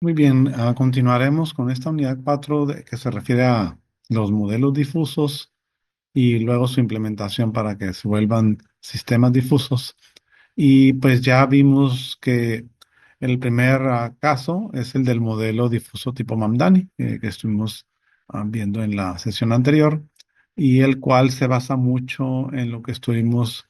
Muy bien, continuaremos con esta unidad 4 que se refiere a los modelos difusos y luego su implementación para que se vuelvan sistemas difusos. Y pues ya vimos que el primer caso es el del modelo difuso tipo Mamdani, que estuvimos viendo en la sesión anterior, y el cual se basa mucho en lo que estuvimos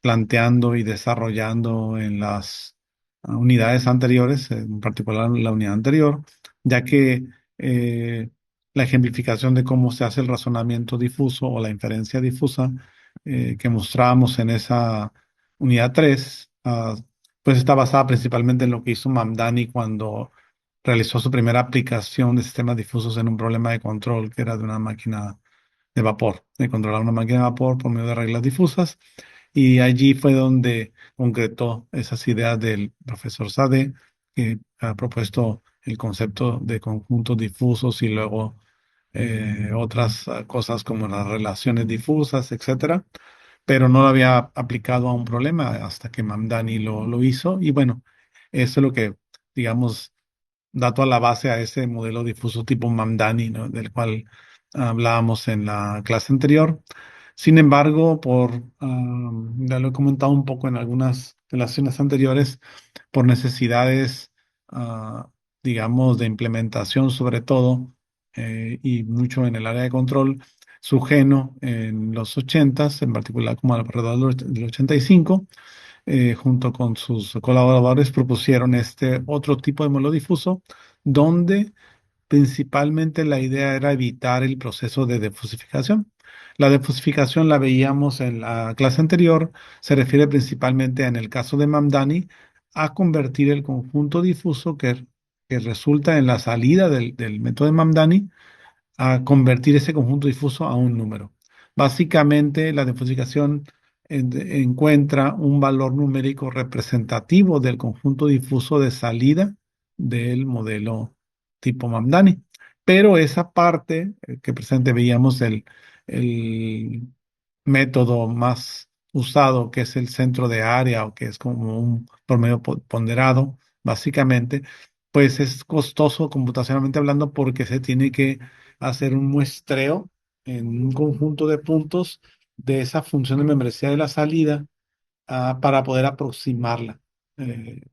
planteando y desarrollando en las unidades anteriores, en particular en la unidad anterior, ya que eh, la ejemplificación de cómo se hace el razonamiento difuso o la inferencia difusa que mostrábamos en esa unidad 3, pues está basada principalmente en lo que hizo Mamdani cuando realizó su primera aplicación de sistemas difusos en un problema de control que era de una máquina de vapor, de controlar una máquina de vapor por medio de reglas difusas. Y allí fue donde concretó esas ideas del profesor Sade, que ha propuesto el concepto de conjuntos difusos y luego otras cosas como las relaciones difusas, etcétera, pero no lo había aplicado a un problema hasta que Mamdani lo hizo. Y bueno, eso es lo que, digamos, da toda la base a ese modelo difuso tipo Mamdani, ¿no? Del cual hablábamos en la clase anterior. Sin embargo, ya lo he comentado un poco en algunas relaciones anteriores, por necesidades, ah, digamos, de implementación sobre todo, y mucho en el área de control, Sugeno en los 80s, en particular como alrededor del 85, junto con sus colaboradores propusieron este otro tipo de modelo difuso, donde principalmente la idea era evitar el proceso de defusificación. La defusificación la veíamos en la clase anterior, se refiere principalmente en el caso de Mamdani a convertir el conjunto difuso que resulta en la salida del método de Mamdani a convertir ese conjunto difuso a un número. Básicamente, la decodificación encuentra un valor numérico representativo del conjunto difuso de salida del modelo tipo Mamdani. Pero esa parte que presente veíamos el método más usado, que es el centro de área o que es como un promedio ponderado, básicamente, pues es costoso computacionalmente hablando porque se tiene que hacer un muestreo en un conjunto de puntos de esa función de membresía de la salida, para poder aproximarla.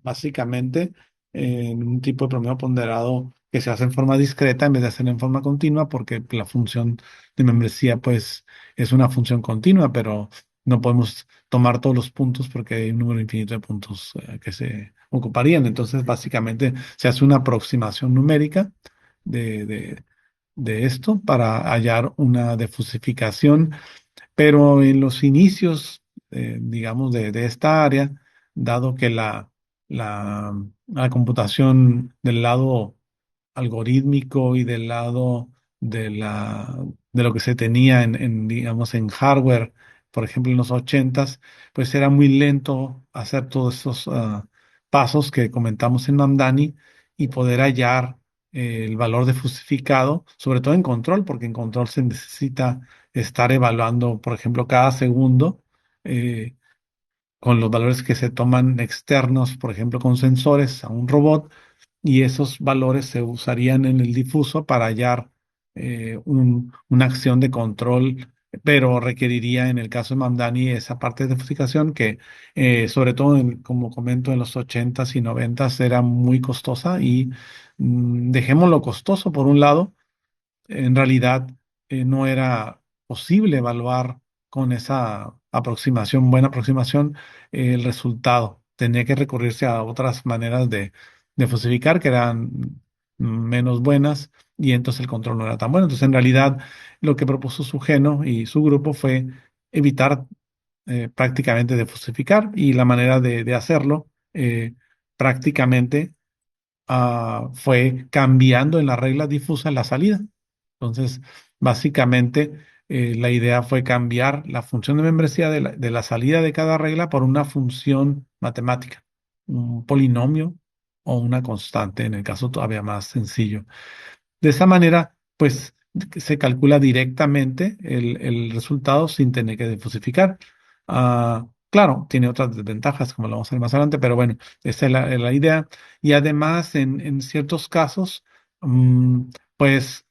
Básicamente, en un tipo de promedio ponderado que se hace en forma discreta en vez de hacerlo en forma continua, porque la función de membresía, pues, es una función continua, pero no podemos tomar todos los puntos porque hay un número infinito de puntos que se ocuparían. Entonces, básicamente, se hace una aproximación numérica de, de de esto para hallar una defusificación, pero en los inicios, digamos, de esta área, dado que la, la computación del lado algorítmico y del lado de lo que se tenía digamos, en hardware, por ejemplo, en los 80s, pues era muy lento hacer todos esos pasos que comentamos en Mamdani y poder hallar el valor de fusificado, sobre todo en control, porque en control se necesita estar evaluando, por ejemplo, cada segundo, eh, con los valores que se toman externos, por ejemplo, con sensores a un robot, y esos valores se usarían en el difuso para hallar una acción de control, pero requeriría en el caso de Mamdani esa parte de difusificación que, sobre todo, como comento, en los 80s y 90s era muy costosa y dejémoslo costoso por un lado. En realidad no era posible evaluar con esa aproximación, buena aproximación, el resultado. Tenía que recurrirse a otras maneras de falsificar que eran menos buenas, y entonces el control no era tan bueno. Entonces, en realidad, lo que propuso Sugeno y su grupo fue evitar prácticamente de falsificar, y la manera de hacerlo prácticamente fue cambiando en la regla difusa la salida. Entonces, básicamente, la idea fue cambiar la función de membresía de la salida de cada regla por una función matemática, un polinomio o una constante, en el caso todavía más sencillo. De esa manera, pues, se calcula directamente el resultado sin tener que difusificar. Claro, tiene otras desventajas, como lo vamos a ver más adelante, pero bueno, esa es la idea. Y además, en ciertos casos, mm, pues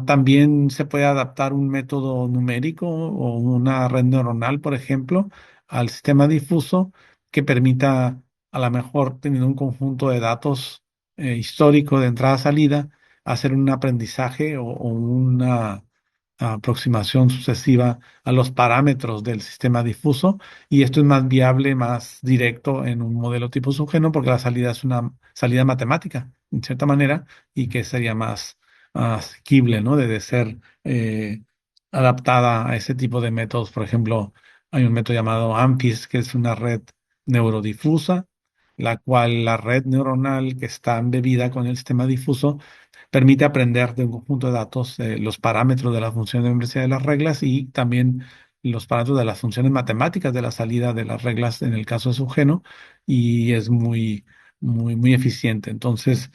también se puede adaptar un método numérico o una red neuronal, por ejemplo, al sistema difuso que permita, a lo mejor, teniendo un conjunto de datos histórico de entrada-salida, hacer un aprendizaje o una aproximación sucesiva a los parámetros del sistema difuso, y esto es más viable, más directo en un modelo tipo subgeno porque la salida es una salida matemática, en cierta manera, y que sería más asequible, ¿no? De ser adaptada a ese tipo de métodos. Por ejemplo, hay un método llamado AMPIS, que es una red neurodifusa, la cual la red neuronal que está embebida con el sistema difuso permite aprender de un conjunto de datos los parámetros de la función de membresía de las reglas y también los parámetros de las funciones matemáticas de la salida de las reglas en el caso de subgeno, y es muy eficiente. Entonces,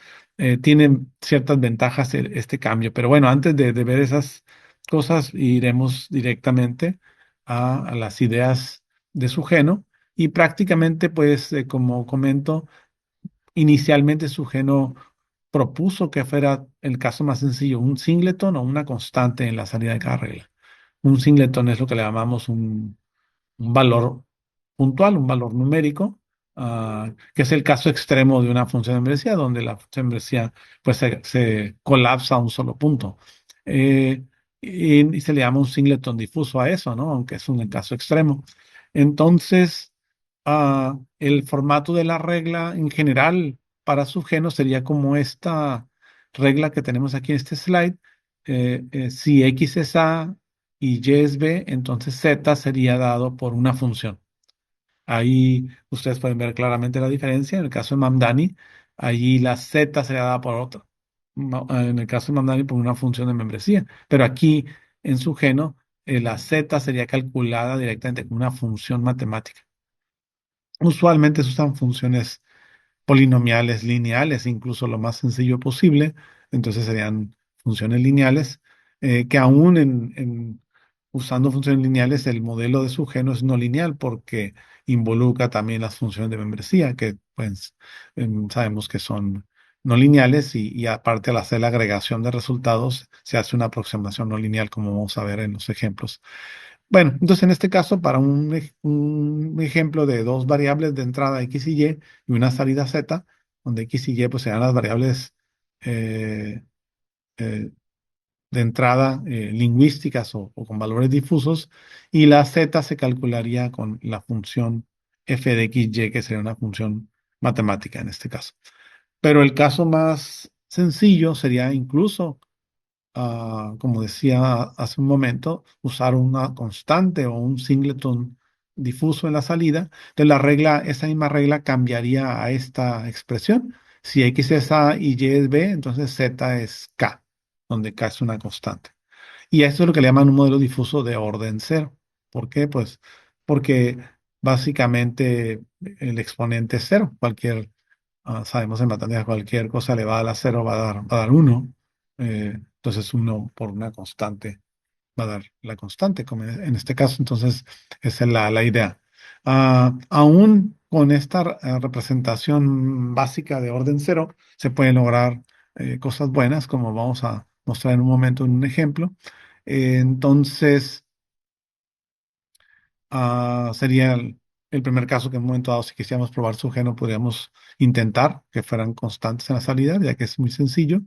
tiene ciertas ventajas este cambio. Pero bueno, antes de ver esas cosas, iremos directamente a las ideas de subgeno y prácticamente, pues, como comento, inicialmente Sugeno propuso que fuera el caso más sencillo, un singleton o una constante en la salida de cada regla. Un singleton es lo que le llamamos un valor puntual, un valor numérico, que es el caso extremo de una función de membresía, donde la función de membresía pues, se colapsa a un solo punto. Eh, y se le llama un singleton difuso a eso, ¿no? Aunque es un caso extremo. Entonces, el formato de la regla en general para subgenos sería como esta regla que tenemos aquí en este slide. Si X es A y Y es B, entonces Z sería dado por una función. Ahí ustedes pueden ver claramente la diferencia. En el caso de Mamdani, allí la Z sería dada por otra. En el caso de Mamdani, por una función de membresía. Pero aquí, en subgeno, la Z sería calculada directamente como una función matemática. Usualmente se usan funciones polinomiales lineales, incluso lo más sencillo posible. Entonces serían funciones lineales, que aún usando funciones lineales, el modelo de subgeno es no lineal porque involucra también las funciones de membresía, que pues sabemos que son no lineales, y aparte al hacer la agregación de resultados se hace una aproximación no lineal, como vamos a ver en los ejemplos. Bueno, entonces en este caso, para un ejemplo de dos variables de entrada X y una salida Z, donde X y Y pues serán las variables eh, eh, de entrada lingüísticas o con valores difusos, y la Z se calcularía con la función f de X, Y, que sería una función matemática en este caso. Pero el caso más sencillo sería incluso, como decía hace un momento, usar una constante o un singleton difuso en la salida. Entonces esa misma regla cambiaría a esta expresión. Si X es A y Y es B, entonces Z es K, donde K es una constante. Y esto es lo que le llaman un modelo difuso de orden cero. ¿Por qué? Pues porque básicamente el exponente es cero. Sabemos en matemáticas, cualquier cosa elevada a la cero va a dar uno. Entonces uno por una constante va a dar la constante, como en este caso. Entonces esa es la idea. Aún con esta representación básica de orden cero, se pueden lograr cosas buenas, como vamos a mostrar en un momento en un ejemplo. Entonces, sería el primer caso que en un momento dado, si quisiéramos probar su geno, podríamos intentar que fueran constantes en la salida, ya que es muy sencillo.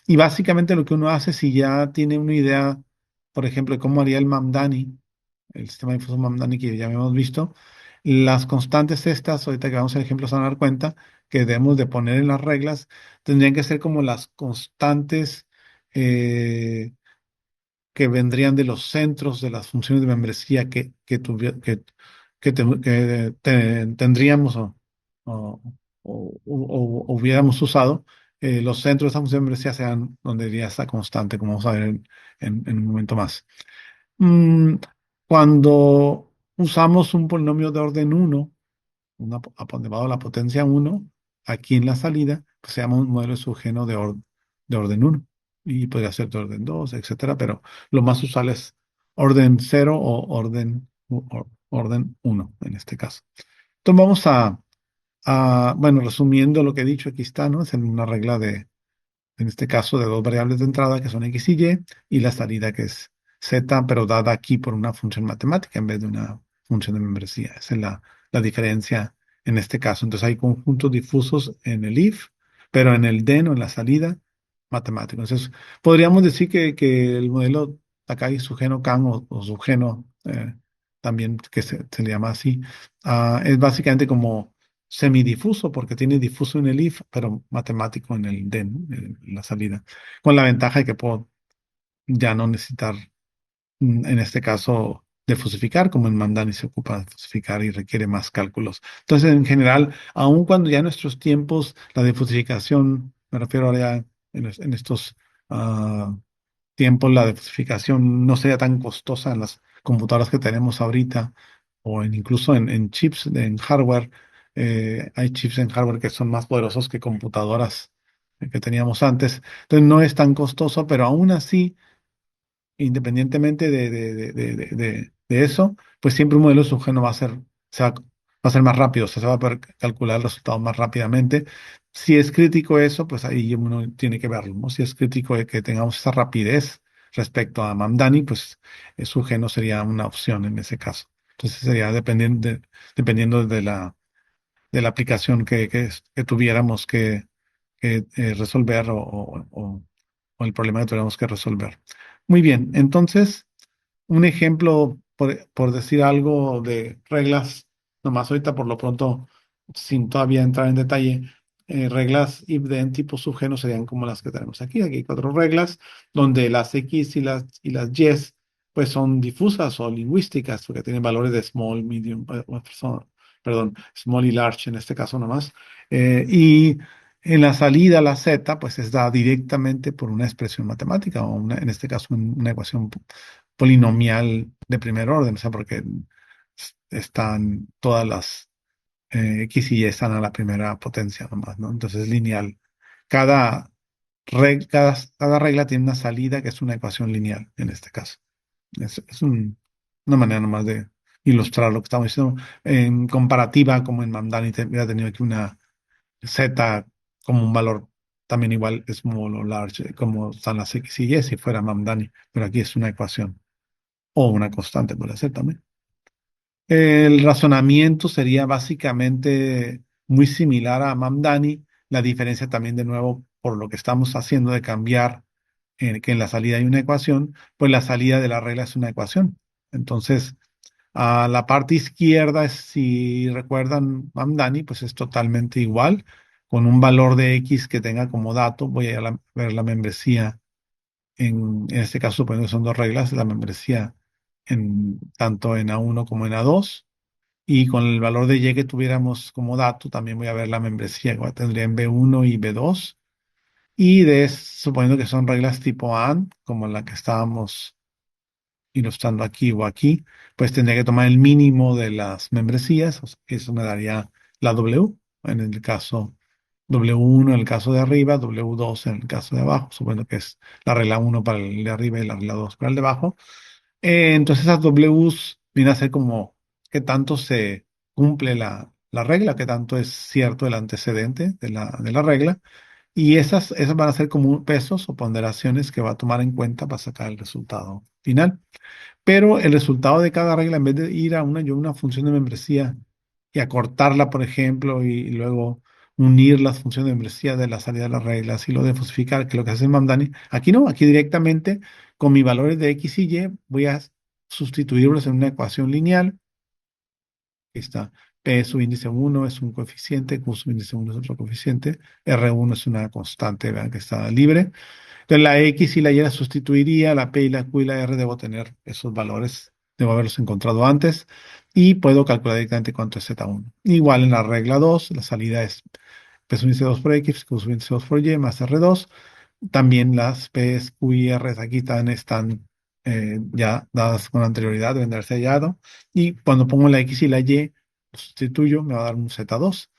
Y básicamente lo que uno hace, si ya tiene una idea, por ejemplo, de cómo haría el Mamdani, el sistema difuso Mamdani que ya hemos visto, las constantes estas, ahorita que vamos a ver ejemplos, se van a dar cuenta que debemos de poner en las reglas, tendrían que ser como las constantes eh, que vendrían de los centros de las funciones de membresía que tendríamos o hubiéramos usado. Los centros de esa función de membresía sean donde iría esta constante, como vamos a ver en un momento más. Mm, Cuando usamos un polinomio de orden uno, elevado a la potencia uno, aquí en la salida, pues se llama un modelo de subgeno de orden uno. Y podría ser de orden 2, etcétera, pero lo más usual es orden cero o orden orden uno en este caso. Entonces vamos bueno, resumiendo lo que he dicho, aquí está, ¿no? Es en una regla en este caso, de dos variables de entrada que son X y la salida que es Z, pero dada aquí por una función matemática en vez de una función de membresía. Esa es la diferencia en este caso. Entonces hay conjuntos difusos en el if, pero en el den o en la salida matemático. Entonces podríamos decir que el modelo Takagi Sugeno Kan o Sugeno, también que se le llama así, es básicamente como semidifuso porque tiene difuso en el if, pero matemático en el den, en la salida, con la ventaja de que puedo ya no necesitar, en este caso, defusificar, como en Mandani se ocupa de fusificar y requiere más cálculos. Entonces, en general, aun cuando ya en nuestros tiempos la defusificación, me refiero ahora ya en estos ah, tiempos, la defusificación no sería tan costosa en las computadoras que tenemos ahorita o incluso en chips, en hardware. Hay chips en hardware que son más poderosos que computadoras que teníamos antes. Entonces no es tan costoso, pero aún así, independientemente de eso, pues siempre un modelo subgeno va a ser más rápido, o sea, se va a poder calcular el resultado más rápidamente. Si es crítico eso, pues ahí uno tiene que verlo, ¿no? Si es crítico de que tengamos esa rapidez respecto a Mamdani, pues subgeno sería una opción en ese caso. Entonces sería dependiendo de la aplicación que tuviéramos que resolver o el problema que tuviéramos que resolver. Muy bien, entonces, un ejemplo, por decir algo de reglas, nomás ahorita por lo pronto, sin todavía entrar en detalle, reglas if-then tipo subgeno serían como las que tenemos aquí. Aquí hay cuatro reglas, donde las X y las Y pues son difusas o lingüísticas, porque tienen valores de small, medium, perdón, small y large en este caso nomás. Y en la salida, la Z, pues es dada directamente por una expresión matemática, o en este caso una ecuación polinomial de primer orden, o sea, porque están todas las X y Y están a la primera potencia nomás, ¿no? Entonces es lineal. Cada, cada regla tiene una salida que es una ecuación lineal, en este caso. Una manera nomás de ilustrar lo que estamos diciendo. En comparativa, como en Mamdani hubiera tenido aquí una Z como un valor también igual small o large, como están las X y Y si fuera Mamdani, pero aquí es una ecuación o una constante puede ser también. El razonamiento sería básicamente muy similar a Mamdani, la diferencia también de nuevo por lo que estamos haciendo de cambiar, que en la salida hay una ecuación, pues la salida de la regla es una ecuación. Entonces, a la parte izquierda, si recuerdan Mamdani, pues es totalmente igual, con un valor de X que tenga como dato, voy a ver la membresía, en este caso suponiendo que son dos reglas, la membresía tanto en A1 como en A2, y con el valor de Y que tuviéramos como dato, también voy a ver la membresía que tendría en B1 y B2, y suponiendo que son reglas tipo AND, como la que estábamos ilustrando aquí o aquí, pues tendría que tomar el mínimo de las membresías, o sea, eso me daría la W, en el caso W1 en el caso de arriba, W2 en el caso de abajo, suponiendo que es la regla 1 para el de arriba y la regla 2 para el de abajo. Entonces esas Ws vienen a ser como qué tanto se cumple la regla, qué tanto es cierto el antecedente de la regla, y esas van a ser como pesos o ponderaciones que va a tomar en cuenta para sacar el resultado final. Pero el resultado de cada regla, en vez de ir a una función de membresía y acortarla, por ejemplo, y luego unir las funciones de membresía de la salida de las reglas y lo de falsificar, que es lo que hace en Mamdani, aquí no, aquí directamente con mis valores de X y Y voy a sustituirlos en una ecuación lineal. Aquí está. P subíndice 1 es un coeficiente, Q subíndice 1 es otro coeficiente, R1 es una constante, vean que está libre. Entonces la X y la Y la sustituiría, la P y la Q y la R debo tener esos valores, debo haberlos encontrado antes y puedo calcular directamente cuánto es Z1. Igual en la regla 2, la salida es P subíndice 2 por X, Q subíndice 2 por Y más R2. También las P, Q y R aquí están ya dadas con anterioridad, deben de haberse hallado. Y cuando pongo la X y la Y, lo sustituyo, me va a dar un Z2.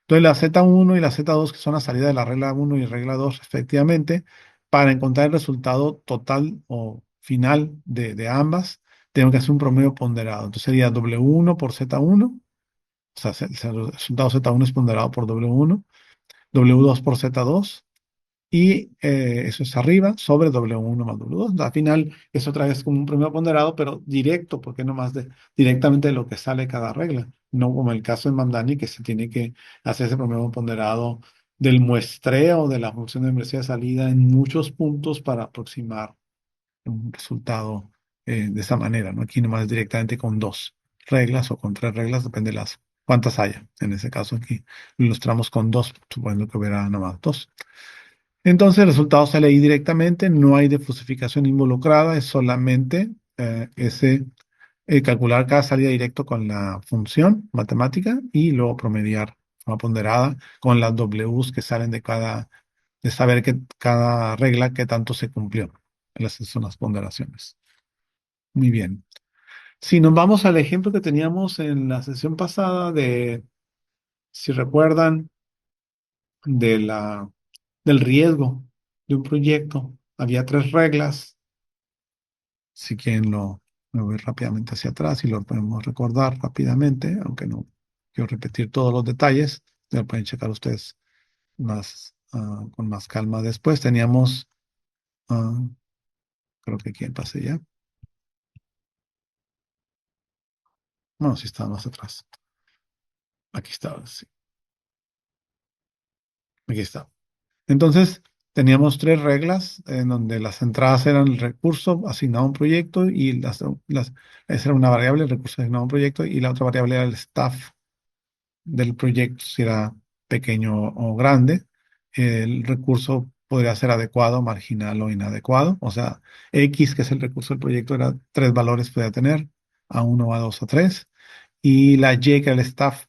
Entonces la Z1 y la Z2, que son la salida de la regla 1 y regla 2 respectivamente, para encontrar el resultado total o final de ambas, tengo que hacer un promedio ponderado. Entonces sería W1 por Z1, o sea, el resultado Z1 es ponderado por W1, W2 por Z2, y eso es arriba sobre W1 más W2. Al final es otra vez como un promedio ponderado, pero directo, porque no más directamente de lo que sale cada regla. No como el caso de Mamdani, que se tiene que hacer ese promedio ponderado del muestreo de la función de membresía de salida en muchos puntos para aproximar un resultado de esa manera, ¿no? Aquí nomás directamente con dos reglas o con tres reglas, depende de las cuántas haya. En ese caso aquí lo ilustramos con dos, suponiendo que hubiera nomás dos. Entonces el resultado sale ahí directamente, no hay defusificación involucrada, es solamente calcular cada salida directo con la función matemática y luego promediar de forma ponderada con las Ws que salen de saber que cada regla que tanto se cumplió. Esas son las ponderaciones. Muy bien. Si nos vamos al ejemplo que teníamos en la sesión pasada si recuerdan, de del riesgo de un proyecto, había tres reglas. Si quieren me voy rápidamente hacia atrás y lo podemos recordar rápidamente, aunque no quiero repetir todos los detalles, ya lo pueden checar ustedes con más calma después. Teníamos, ah, creo que aquí pasé ya. No, sí estaba más atrás. Aquí está, sí, aquí está. Entonces, teníamos tres reglas en donde las entradas eran el recurso asignado a un proyecto y esa era una variable, el recurso asignado a un proyecto, y la otra variable era el staff del proyecto, si era pequeño o grande. El recurso podría ser adecuado, marginal o inadecuado. O sea, X, que es el recurso del proyecto, era tres valores podía tener, A1, A2, A3. Y la Y, que era el staff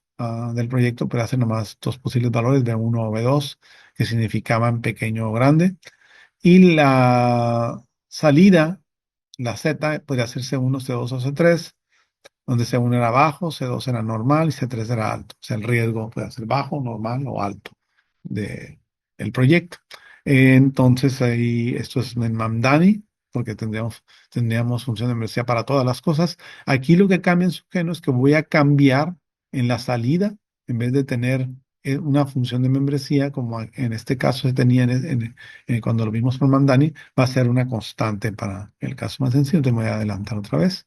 del proyecto, puede hacer nomás dos posibles valores, B1 o B2, que significaban pequeño o grande. Y la salida, la Z, podría ser C1, C2 o C3, donde C1 era bajo, C2 era normal y C3 era alto. O sea, el riesgo puede ser bajo, normal o alto de el proyecto. Entonces, ahí esto es en Mamdani, porque tendríamos función de membresía para todas las cosas. Aquí lo que cambia en Sugeno es que voy a cambiar en la salida, en vez de tener una función de membresía, como en este caso se tenía cuando lo vimos por Mamdani, va a ser una constante para el caso más sencillo. Te voy a adelantar otra vez.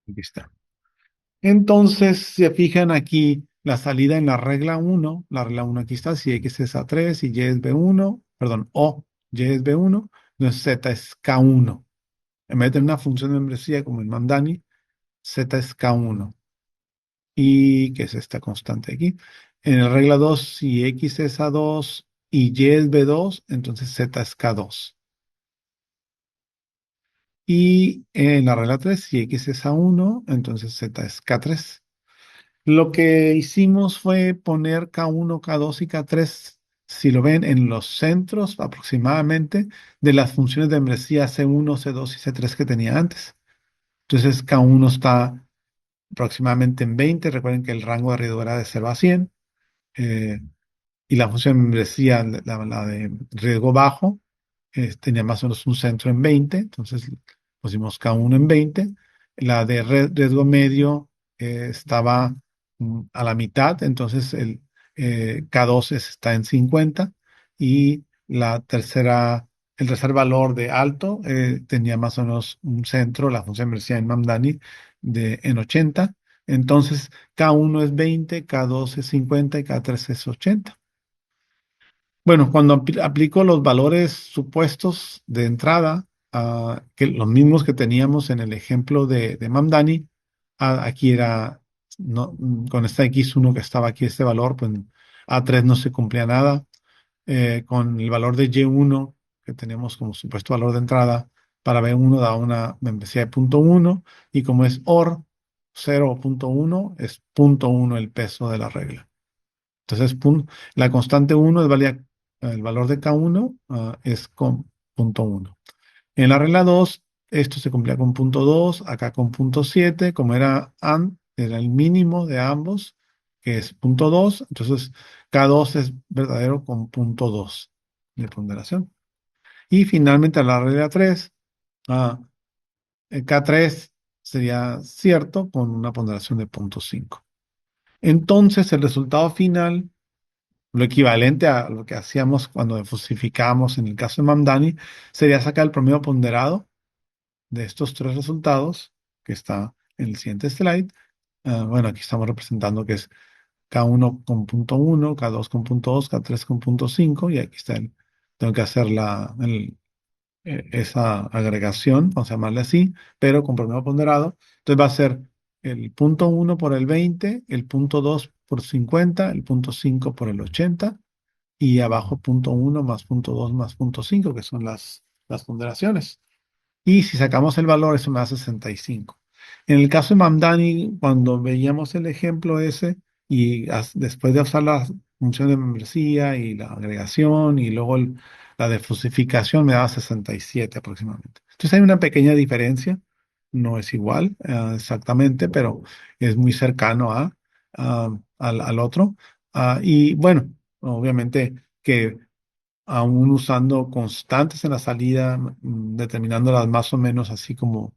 Aquí está. Entonces, se fijan aquí la salida en la regla uno aquí está, si X es A3 y Y es B1, perdón, o Y es B1, entonces Z es K1. En vez de tener una función de membresía como en Mamdani, Z es K1. ¿Y qué es esta constante aquí? En la regla 2, si X es A2 y Y es B2, entonces Z es K2. Y en la regla 3, si X es A1, entonces Z es K3. Lo que hicimos fue poner K1, K2 y K3, si lo ven, en los centros aproximadamente de las funciones de membresía C1, C2 y C3 que tenía antes. Entonces K1 está aproximadamente en 20. Recuerden que el rango de riesgo era de 0 a 100. eh, y la función de membresía, la de riesgo bajo, tenía más o menos un centro en 20, entonces pusimos K1 en 20. La de riesgo medio estaba a la mitad, entonces el K2 está en 50 y el tercer valor de alto tenía más o menos un centro, la función de membresía en Mamdani, en 80. Entonces K1 es 20, K2 es 50 y K3 es 80. Bueno, cuando aplico los valores supuestos de entrada, que los mismos que teníamos en el ejemplo de Mamdani, aquí era, no, con esta X1 que estaba aquí, este valor, pues A3 no se cumplía nada. Con el valor de Y1, que tenemos como supuesto valor de entrada, para B1 da una membresía de 0.1, y como es OR 0.1, es 0.1 el peso de la regla. Entonces, la constante 1 el valor de K1 es con 0.1. En la regla 2, esto se cumplía con 0.2, acá con 0.7, como era AND, era el mínimo de ambos, que es punto 2. Entonces, K2 es verdadero con punto 2 de ponderación. Y finalmente la regla 3, ah, el K3 sería cierto con una ponderación de punto 5. Entonces, el resultado final, lo equivalente a lo que hacíamos cuando fusificábamos en el caso de Mamdani, sería sacar el promedio ponderado de estos tres resultados, que está en el siguiente slide. Bueno, aquí estamos representando que es K1 con punto 1, K2 con punto 2, K3 con punto 5, y aquí está tengo que hacer esa agregación, vamos a llamarle así, pero con promedio ponderado. Entonces va a ser el punto 1 por el 20, el punto 2 por 50, el punto 5 por el 80, y abajo punto 1 más punto 2 más punto 5, que son las ponderaciones. Y si sacamos el valor, eso me da 65. En el caso de Mamdani, cuando veíamos el ejemplo ese, y después de usar la función de membresía y la agregación y luego la defusificación, me daba 67 aproximadamente. Entonces hay una pequeña diferencia, no es igual exactamente, pero es muy cercano al otro. Y bueno, obviamente que aún usando constantes en la salida, determinándolas más o menos así como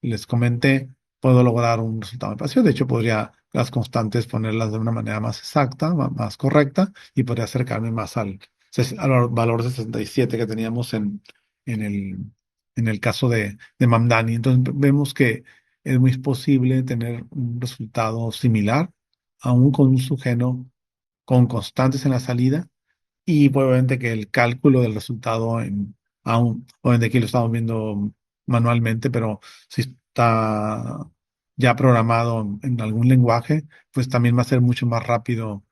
les comenté, puedo lograr un resultado muy parecido. De hecho, podría las constantes ponerlas de una manera más exacta, más correcta, y podría acercarme más al valor de 67 que teníamos en el, en el caso de Mamdani. Entonces, vemos que es muy posible tener un resultado similar, aún con un sugeno con constantes en la salida, y pues, obviamente que el cálculo del resultado, aún, obviamente aquí lo estamos viendo manualmente, pero si está ya programado en algún lenguaje, pues también va a ser mucho más rápido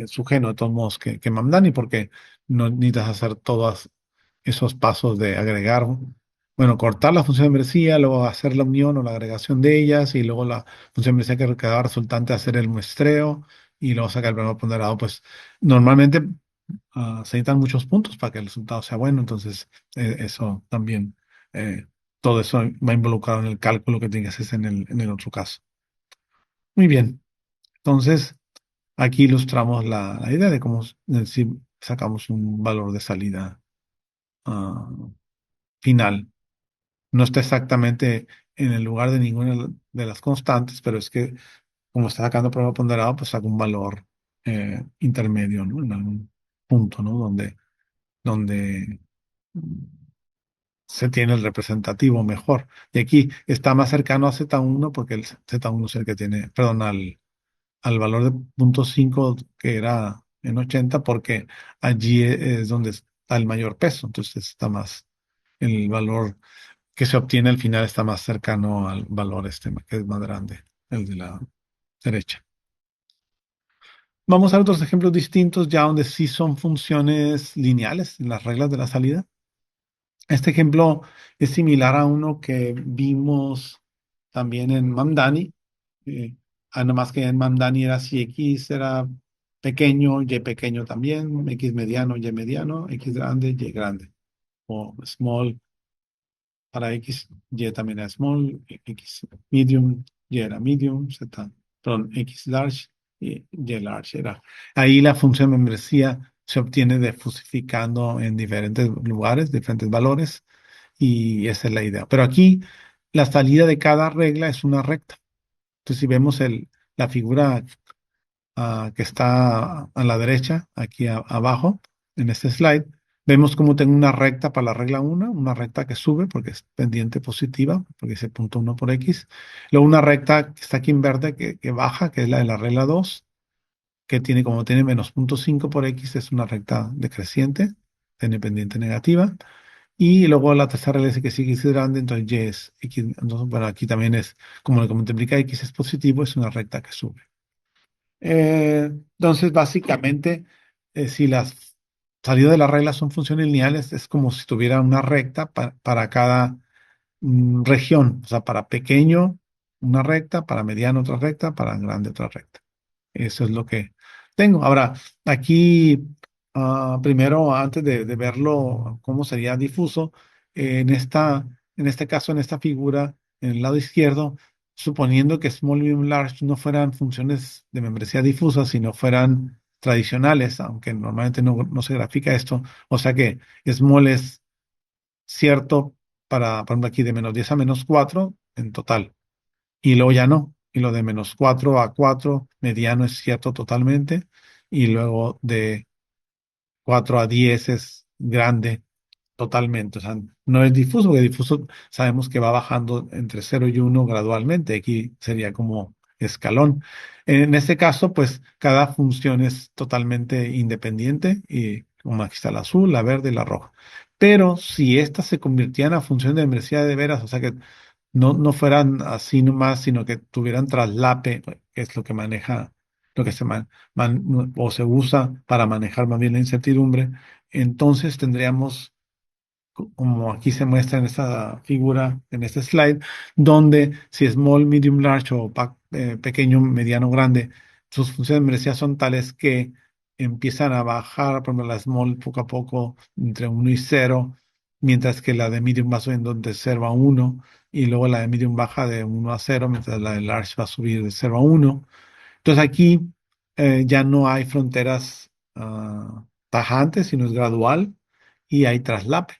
su geno, de todos modos, que Mamdani, porque no necesitas hacer todos esos pasos de agregar, bueno, cortar la función de membresía, luego hacer la unión o la agregación de ellas, y luego la función de membresía que quedaba resultante hacer el muestreo, y luego sacar el primer ponderado. Pues normalmente se necesitan muchos puntos para que el resultado sea bueno. Entonces eso también, eh, todo eso va involucrado en el cálculo que tienes que hacer en el otro caso. Muy bien, entonces aquí ilustramos la idea de cómo si sacamos un valor de salida ah, final. No está exactamente en el lugar de ninguna de las constantes, pero es que como está sacando prueba ponderado, pues saca un valor intermedio, ¿no? En algún punto, ¿no? Donde se tiene el representativo mejor. Y aquí está más cercano a Z1 porque el Z1 es el que tiene, perdón, al valor de punto 5 que era en 80, porque allí es donde está el mayor peso. Entonces está más, el valor que se obtiene al final está más cercano al valor este, que es más grande, el de la derecha. Vamos a ver otros ejemplos distintos ya donde sí son funciones lineales, las reglas de la salida. Este ejemplo es similar a uno que vimos también en Mamdani. Eh, Nada más que en Mamdani era si X era pequeño, Y pequeño también, X mediano, X grande, Y grande. O small para X, Y también era small, X medium, Y era medium, Z, perdón, X large y large era. Ahí la función de membresía se obtiene de fusificando en diferentes lugares, diferentes valores, y esa es la idea. Pero aquí la salida de cada regla es una recta. Entonces, si vemos la figura que está a la derecha, aquí abajo, en este slide, vemos cómo tengo una recta para la regla 1, una recta que sube porque es pendiente positiva, porque dice punto 1 por X. Luego una recta que está aquí en verde que baja, que es la de la regla 2, que tiene, como tiene menos punto 5 por X, es una recta decreciente, tiene pendiente negativa. Y luego la tercera regla dice que si X es grande, entonces Y es X. Entonces, bueno, aquí también es, como lo que multiplica X es positivo, es una recta que sube. Entonces, básicamente, si las salidas de las reglas son funciones lineales, es como si tuviera una recta para cada región. O sea, para pequeño, una recta, para mediano, otra recta, para grande, otra recta. Eso es lo que tengo. Ahora, aquí, primero, antes de verlo, cómo sería difuso, en este caso, en esta figura, en el lado izquierdo, suponiendo que small, medium, large no fueran funciones de membresía difusa, sino fueran tradicionales, aunque normalmente no se grafica esto. O sea que small es cierto para, por ejemplo, aquí de -10 a -4 en total. Y luego ya no. Y lo de -4 a 4 mediano es cierto totalmente. Y luego de 4 a 10 es grande totalmente. O sea, no es difuso, porque difuso sabemos que va bajando entre 0 y 1 gradualmente. Aquí sería como escalón. En este caso, pues cada función es totalmente independiente y como aquí está la azul, la verde y la roja. Pero si estas se convirtieran a función de membresía de veras, o sea que no fueran así nomás, sino que tuvieran traslape, que es lo que maneja, lo que o se usa para manejar más bien la incertidumbre, entonces tendríamos, como aquí se muestra en esta figura, en este slide, donde si small, medium, large o pequeño, mediano, grande, sus funciones de membresía son tales que empiezan a bajar, por ejemplo, la small poco a poco entre 1 y 0, mientras que la de medium va subiendo de 0 a 1, y luego la de medium baja de 1 a 0, mientras la de large va a subir de 0 a 1. Entonces aquí ya no hay fronteras tajantes, sino es gradual y hay traslape.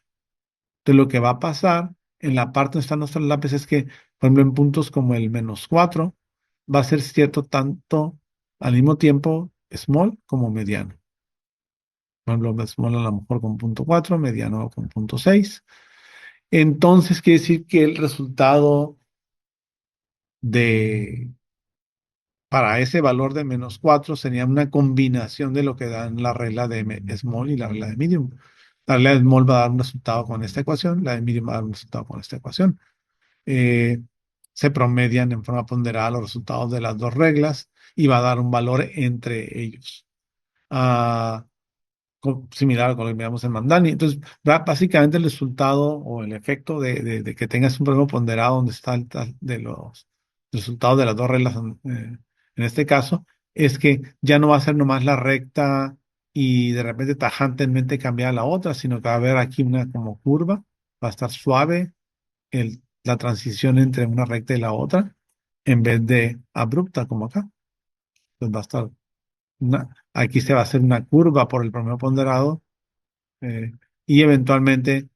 Entonces, lo que va a pasar en la parte donde están los traslapes es que, por ejemplo, en puntos como el -4, va a ser cierto tanto al mismo tiempo small como mediano. Por ejemplo, small a lo mejor con -4, mediano con -6. Entonces, quiere decir que el resultado de, para ese valor de -4 sería una combinación de lo que dan la regla de small y la regla de medium. La regla de small va a dar un resultado con esta ecuación, la de medium va a dar un resultado con esta ecuación. eh, Se promedian en forma ponderada los resultados de las dos reglas y va a dar un valor entre ellos. Ah, Similar a lo que miramos en Mandani. Entonces, básicamente el resultado o el efecto de que tengas un problema ponderado donde está de los resultados de las dos reglas, en este caso, es que ya no va a ser nomás la recta y de repente tajantemente cambiar a la otra, sino que va a haber aquí una como curva, va a estar suave la transición entre una recta y la otra, en vez de abrupta como acá. Entonces va a estar aquí se va a hacer una curva por el promedio ponderado, eh, y eventualmente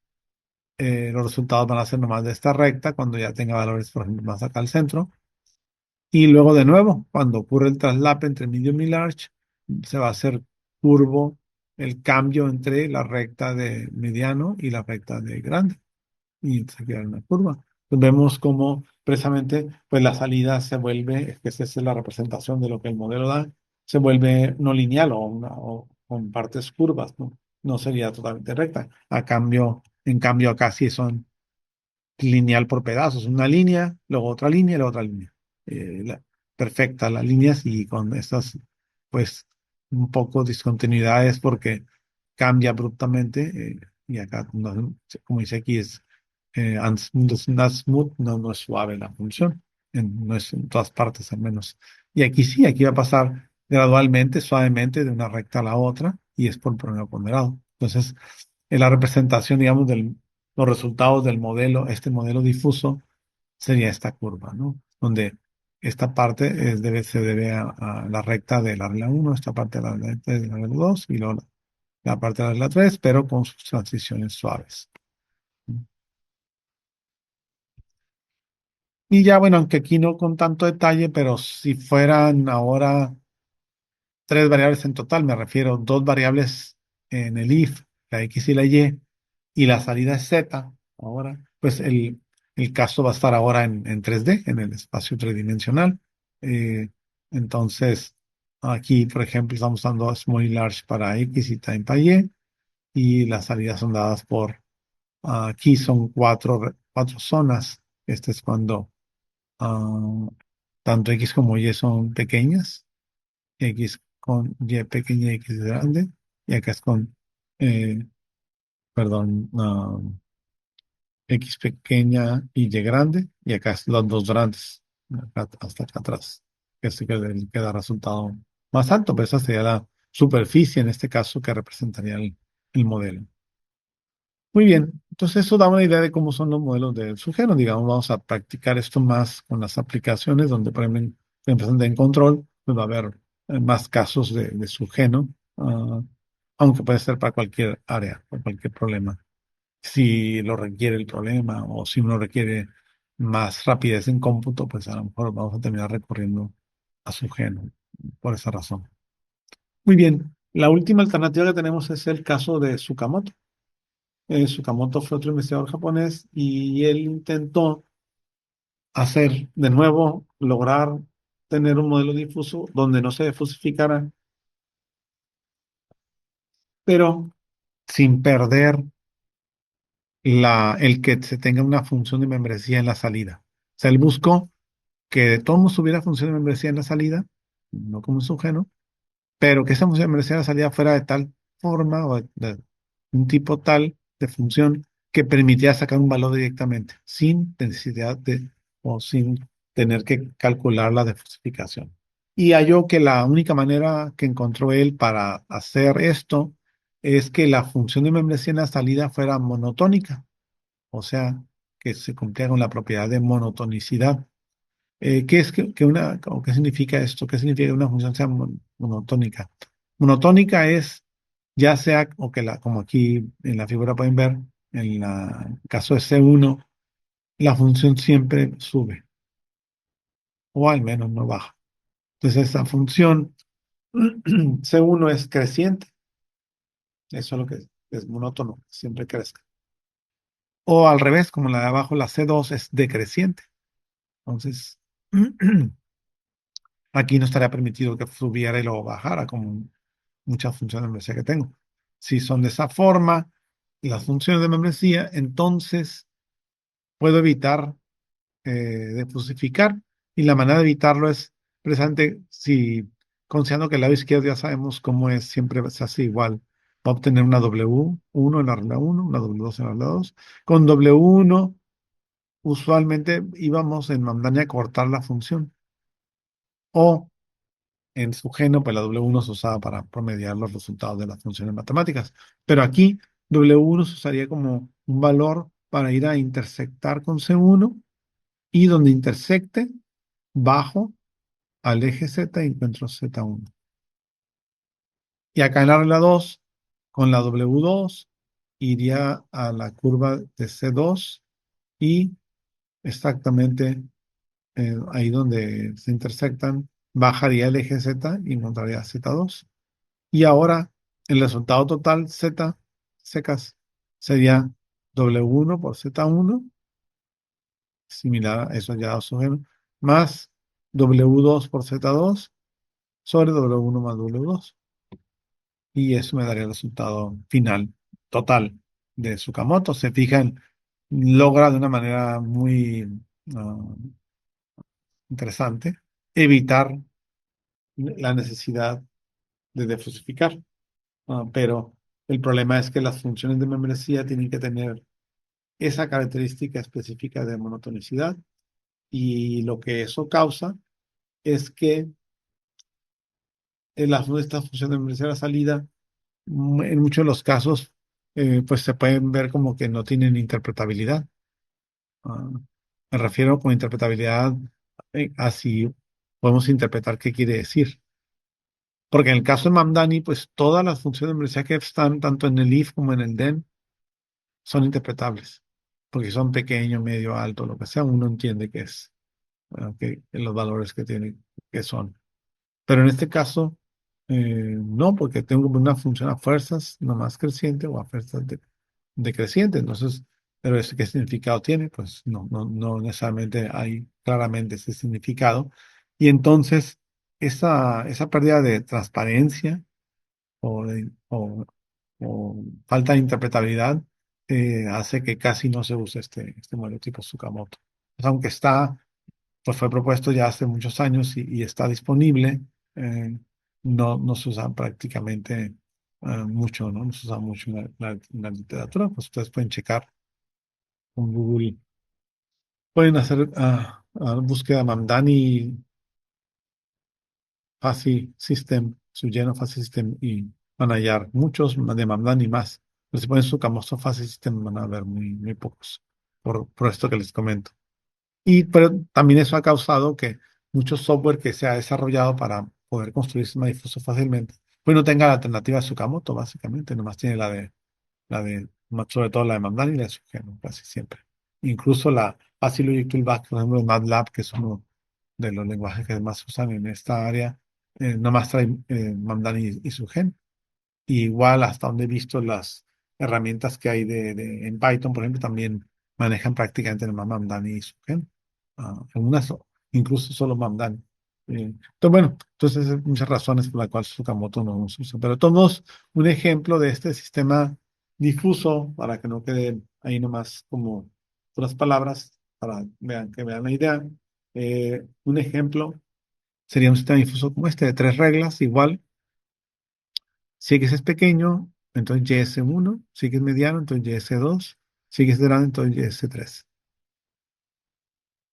los resultados van a ser nomás de esta recta cuando ya tenga valores, por ejemplo, más acá al centro. Y luego de nuevo, cuando ocurre el traslape entre medium y large, se va a hacer curvo el cambio entre la recta de mediano y la recta de grande, y se queda una curva. Pues vemos cómo precisamente pues la salida se vuelve, es que esa es la representación de lo que el modelo da, se vuelve no lineal o con partes curvas, ¿no? No sería totalmente recta. En cambio acá sí son lineal por pedazos, una línea, luego otra línea, luego otra línea. Perfecta las líneas y con estas, pues, un poco discontinuidades porque cambia abruptamente, y acá, como dice aquí, es not smooth, no es suave la función, no es en todas partes al menos. Y aquí sí, aquí va a pasar gradualmente, suavemente, de una recta a la otra, y es por promedio ponderado. Entonces, en la representación, digamos, de los resultados del modelo, este modelo difuso, sería esta curva, ¿no? Donde esta parte se debe a la recta de la regla 1, esta parte de la regla 3 de la regla 2 y luego la parte de la regla 3, pero con sus transiciones suaves. Y ya, bueno, aunque aquí no con tanto detalle, pero si fueran ahora tres variables en total, me refiero dos variables en el if, la x y la y la salida es z, ahora, pues el caso va a estar ahora en 3D, en el espacio tridimensional. Eh, entonces, aquí, por ejemplo, estamos dando small y large para x y time para y las salidas son dadas por, aquí son cuatro zonas. Este es cuando tanto X como Y son pequeñas, X con Y pequeña y X grande, y acá es con, eh, perdón, X pequeña y Y grande, y acá es los dos grandes, hasta acá atrás, que es el que da resultado más alto, pero esa sería la superficie en este caso que representaría el modelo. Muy bien, entonces eso da una idea de cómo son los modelos de sujeto. Digamos, vamos a practicar esto más con las aplicaciones donde, por ejemplo, en control, pues va a haber más casos de sujeto, aunque puede ser para cualquier área, para cualquier problema. Si lo requiere el problema o si uno requiere más rapidez en cómputo, pues a lo mejor vamos a terminar recurriendo a sujeto por esa razón. Muy bien, la última alternativa que tenemos es el caso de Tsukamoto. Tsukamoto fue otro investigador japonés y él intentó hacer de nuevo, lograr tener un modelo difuso donde no se difusificara, pero sin perder el que se tenga una función de membresía en la salida. O sea, él buscó que de todos modos hubiera función de membresía en la salida, no como un subgeno, pero que esa función de membresía en la salida fuera de tal forma o de un tipo tal de función que permitía sacar un valor directamente, sin necesidad de o sin tener que calcular la diversificación. Y halló que la única manera que encontró él para hacer esto es que la función de membresía en la salida fuera monotónica, o sea, que se cumpliera con la propiedad de monotonicidad. ¿Qué es o qué significa esto? ¿Qué significa que una función sea monotónica? Monotónica es, ya sea, o que como aquí en la figura pueden ver, en el caso de C1, la función siempre sube, o al menos no baja. Entonces, esa función C1 es creciente, eso es lo que es monótono, siempre crezca. O al revés, como la de abajo, la C2 es decreciente. Entonces, aquí no estaría permitido que subiera y luego bajara, como muchas funciones de membresía que tengo. Si son de esa forma, las funciones de membresía, entonces puedo evitar defusificar. Y la manera de evitarlo es precisamente si, considerando que el lado izquierdo ya sabemos cómo es, siempre se hace igual. Va a obtener una W1 en la regla 1, una W2 en la regla 2. Con W1, usualmente íbamos en Mamdani a cortar la función. O en su geno, pues la W1 se usaba para promediar los resultados de las funciones matemáticas. Pero aquí W1 se usaría como un valor para ir a intersectar con C1 y donde intersecte, bajo al eje Z y encuentro Z1. Y acá en la regla 2, con la W2, iría a la curva de C2 y exactamente ahí donde se intersectan, bajaría el eje Z y encontraría Z2. Y ahora el resultado total Z secas sería W1 por Z1, similar a eso ya oxígeno, más W2 por Z2 sobre W1 más W2. Y eso me daría el resultado final total de Tsukamoto. Se fijan, logra de una manera muy interesante evitar la necesidad de diversificar. Pero el problema es que las funciones de membresía tienen que tener esa característica específica de monotonicidad y lo que eso causa es que estas funciones de membresía de la salida, en muchos de los casos, pues se pueden ver como que no tienen interpretabilidad. Ah, Me refiero con interpretabilidad, así podemos interpretar qué quiere decir. Porque en el caso de Mamdani, pues todas las funciones de membresía que están tanto en el if como en el den son interpretables, porque son pequeño, medio, alto, lo que sea, uno entiende que es, que los valores que tienen, que son. Pero en este caso, no, porque tengo una función a fuerzas nomás creciente o a fuerzas decreciente. Entonces, pero ese qué significado tiene, pues no necesariamente hay claramente ese significado. Y entonces, esa pérdida de transparencia o falta de interpretabilidad hace que casi no se use este modelo tipo Tsukamoto. Pues, aunque pues fue propuesto ya hace muchos años y está disponible, no se usa prácticamente mucho, ¿no? No se usa mucho en la literatura, pues ustedes pueden checar con Google, pueden hacer búsqueda Mamdani Fuzzy System, Sugeno Fuzzy System y van a hallar muchos de Mamdani más. Pero si ponen Sukamoto File System van a ver muy pocos, por esto que les comento. Pero también eso ha causado que mucho software que se ha desarrollado para poder construir sistema difuso fácilmente, pues no tenga la alternativa de Sukamoto, básicamente, nomás tiene sobre todo la de Mandan y la de Sugeno, casi siempre. Incluso la Fácil Logic Toolback, por ejemplo, MATLAB, que es uno de los lenguajes que más se usan en esta área, nomás trae Mandan y Sugen. Y igual hasta donde he visto las herramientas que hay en Python, por ejemplo, también manejan prácticamente el Mamdani y Sugen. Algunas incluso solo Mamdani. Entonces, bueno, entonces hay muchas razones por las cuales Sukamoto no se usa. Pero tomamos un ejemplo de este sistema difuso para que no quede ahí nomás como puras palabras, para que vean la idea. Un ejemplo sería un sistema difuso como este, de tres reglas, igual. Si X es pequeño, entonces YS1. Si X es mediano, entonces YS2. Si X es grande, entonces YS3.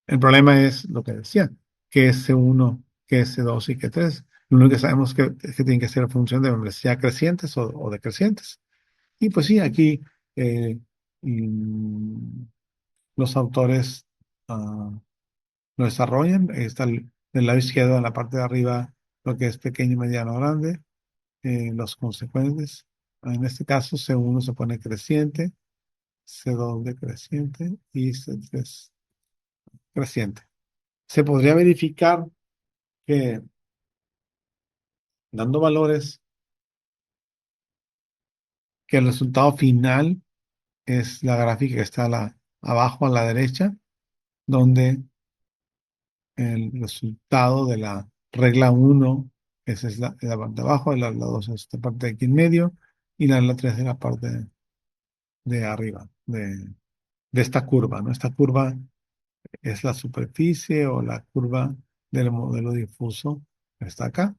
El problema es lo que decía, que S1, que S2 y que 3. Lo único que sabemos es que tienen que ser función de membresía crecientes o decrecientes. Y pues sí, aquí eh, mm, los autores ah, lo desarrollan. Está del lado izquierdo, en la parte de arriba, lo que es pequeño, mediano, grande. Los consecuentes. En este caso, C1 se pone creciente, C2 decreciente y C3 creciente. Se podría verificar que dando valores, que el resultado final es la gráfica que está abajo a la derecha, donde el resultado de la regla 1, esa es la parte de abajo, la 2 es esta parte de aquí en medio, y la 3 es la parte de arriba, de esta curva, ¿no? Esta curva es la superficie o la curva del modelo difuso que está acá.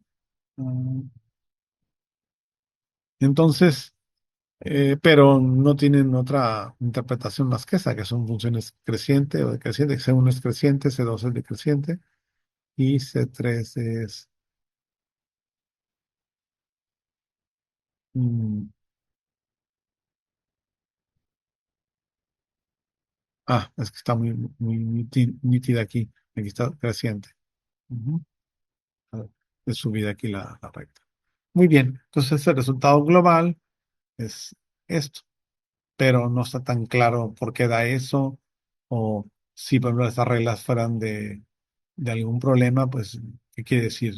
Ah, Entonces, pero no tienen otra interpretación más que esa, que son funciones creciente o decreciente. C1 es creciente, C2 es decreciente y C3 es... mm, es que está muy nítida aquí. Aquí está creciente. Ujú. A ver, es subida aquí la recta. Muy bien, entonces el resultado global es esto. Pero no está tan claro por qué da eso, o si por ejemplo estas reglas fueran de algún problema, pues, ¿qué quiere decir?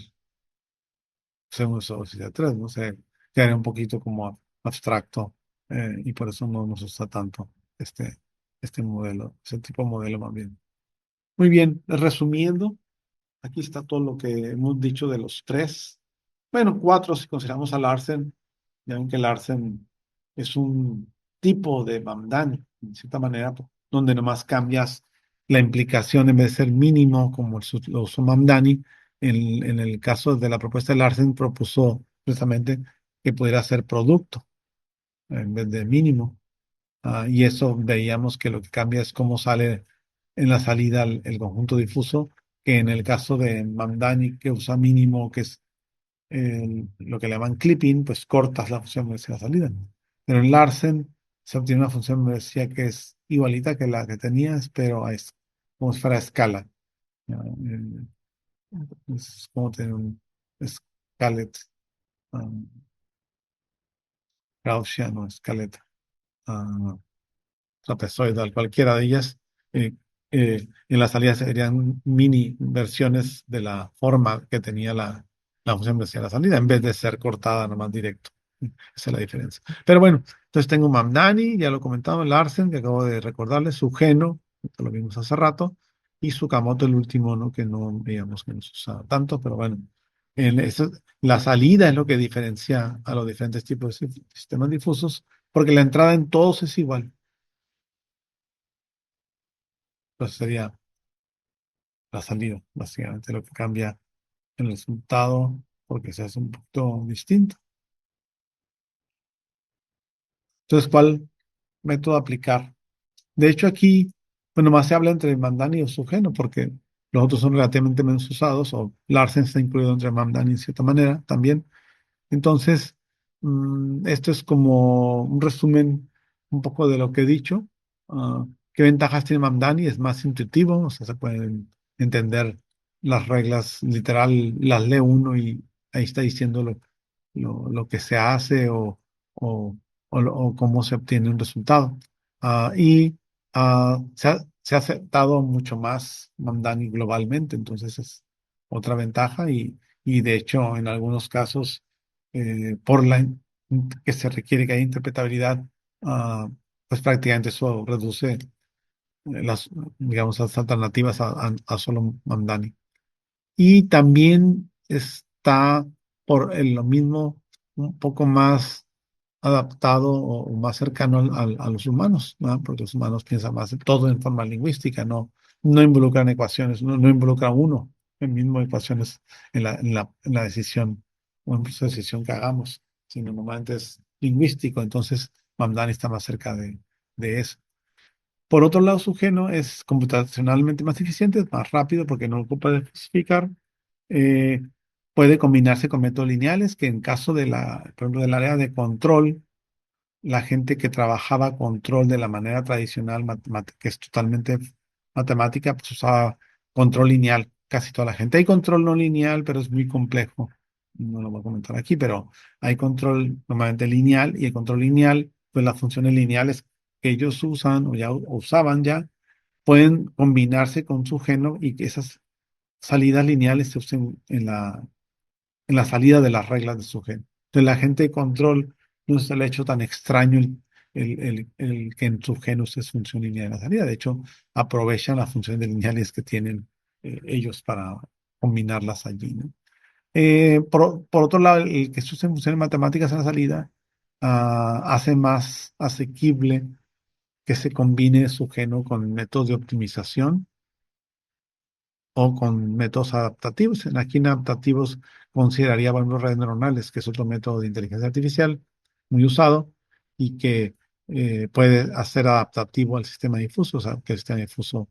Según eso, si de tres, no sé, quedaría un poquito como abstracto, y por eso no nos gusta tanto este, este modelo, ese tipo de modelo más bien. Muy bien, resumiendo, aquí está todo lo que hemos dicho de los tres. Bueno, cuatro si consideramos a Larsen. Ya ven que Larsen es un tipo de Mamdani, de cierta manera, donde nomás cambias la implicación en vez de ser mínimo, como lo usó Mamdani. En el caso de la propuesta de Larsen, propuso precisamente que pudiera ser producto en vez de mínimo. Y eso veíamos que lo que cambia es cómo sale en la salida el conjunto difuso, que en el caso de Mamdani, que usa mínimo, que es lo que le llaman clipping, pues cortas la función de la salida. Pero en Larsen se obtiene una función me decía que es igualita que la que tenías, pero es como si fuera a escala. ¿No? Es como tener un scalet, um, Gaussian o scalet. ah, Trapezoidal, cualquiera de ellas, en la salida serían mini versiones de la forma que tenía la función de la salida, en vez de ser cortada nomás directo. Esa es la diferencia. Pero bueno, entonces tengo Mamdani, ya lo comentaba, Larsen, que acabo de recordarle, Sugeno, que lo vimos hace rato, y Tsukamoto, el último, ¿no? Que no veíamos que nos usaba tanto, pero bueno, la salida es lo que diferencia a los diferentes tipos de sistemas difusos, porque la entrada en todos es igual. Pues sería la salida, básicamente lo que cambia el resultado porque se hace un poquito distinto. Entonces, ¿cuál método aplicar? De hecho, aquí, bueno, más se habla entre Mandani y Sugeno porque los otros son relativamente menos usados, o Larsen está incluido entre Mandani en cierta manera también. Entonces, Esto es como un resumen un poco de lo que he dicho. Ah, ¿Qué ventajas tiene Mamdani? Es más intuitivo, o sea, se pueden entender las reglas, literal, las lee uno y ahí está diciendo lo que se hace o, o cómo se obtiene un resultado. Se ha aceptado mucho más Mamdani globalmente, entonces es otra ventaja y de hecho en algunos casos por que se requiere que haya interpretabilidad, ah, pues prácticamente eso reduce las, digamos, las alternativas a solo Mamdani. Y también está lo mismo un poco más adaptado o más cercano a los humanos, ¿no? Porque los humanos piensan más todo en forma lingüística, no involucran ecuaciones, no involucra uno en mismo ecuaciones en la decisión o en el proceso de decisión que hagamos, sino normalmente es lingüístico, entonces Mamdani está más cerca de eso. Por otro lado, Sugeno es computacionalmente más eficiente, es más rápido porque no ocupa de especificar. Eh, Puede combinarse con métodos lineales, que en caso por ejemplo, del área de control, la gente que trabajaba control de la manera tradicional, que es totalmente matemática, pues usaba control lineal, casi toda la gente. Hay control no lineal, pero es muy complejo. No lo voy a comentar aquí, pero hay control normalmente lineal y el control lineal, pues las funciones lineales que ellos usan o ya usaban ya, pueden combinarse con su geno y que esas salidas lineales se usen en la salida de las reglas de su gen. Entonces, la gente de control no se le ha hecho tan extraño el que en su gen uses función lineal en la salida. De hecho, aprovechan las funciones de lineales que tienen ellos para combinarlas allí, ¿no? Por otro lado, el que se usen funciones matemáticas en la salida hace más asequible que se combine su geno con métodos de optimización o con métodos adaptativos. Aquí en adaptativos consideraría, por ejemplo, redes neuronales, que es otro método de inteligencia artificial muy usado y que puede hacer adaptativo al sistema difuso, o sea, que el sistema difuso,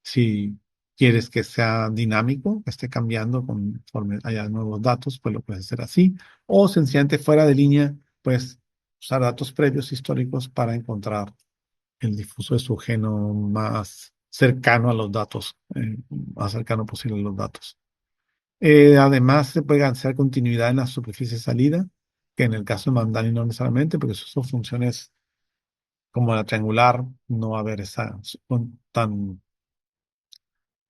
si quieres que sea dinámico, que esté cambiando conforme haya nuevos datos, pues lo puedes hacer así, o sencillamente fuera de línea, pues usar datos previos históricos para encontrar el difuso de su geno más cercano a los datos, más cercano posible a los datos. Además, se puede hacer continuidad en la superficie de salida, que en el caso de Mandani no necesariamente, porque sus funciones como la triangular, no va a haber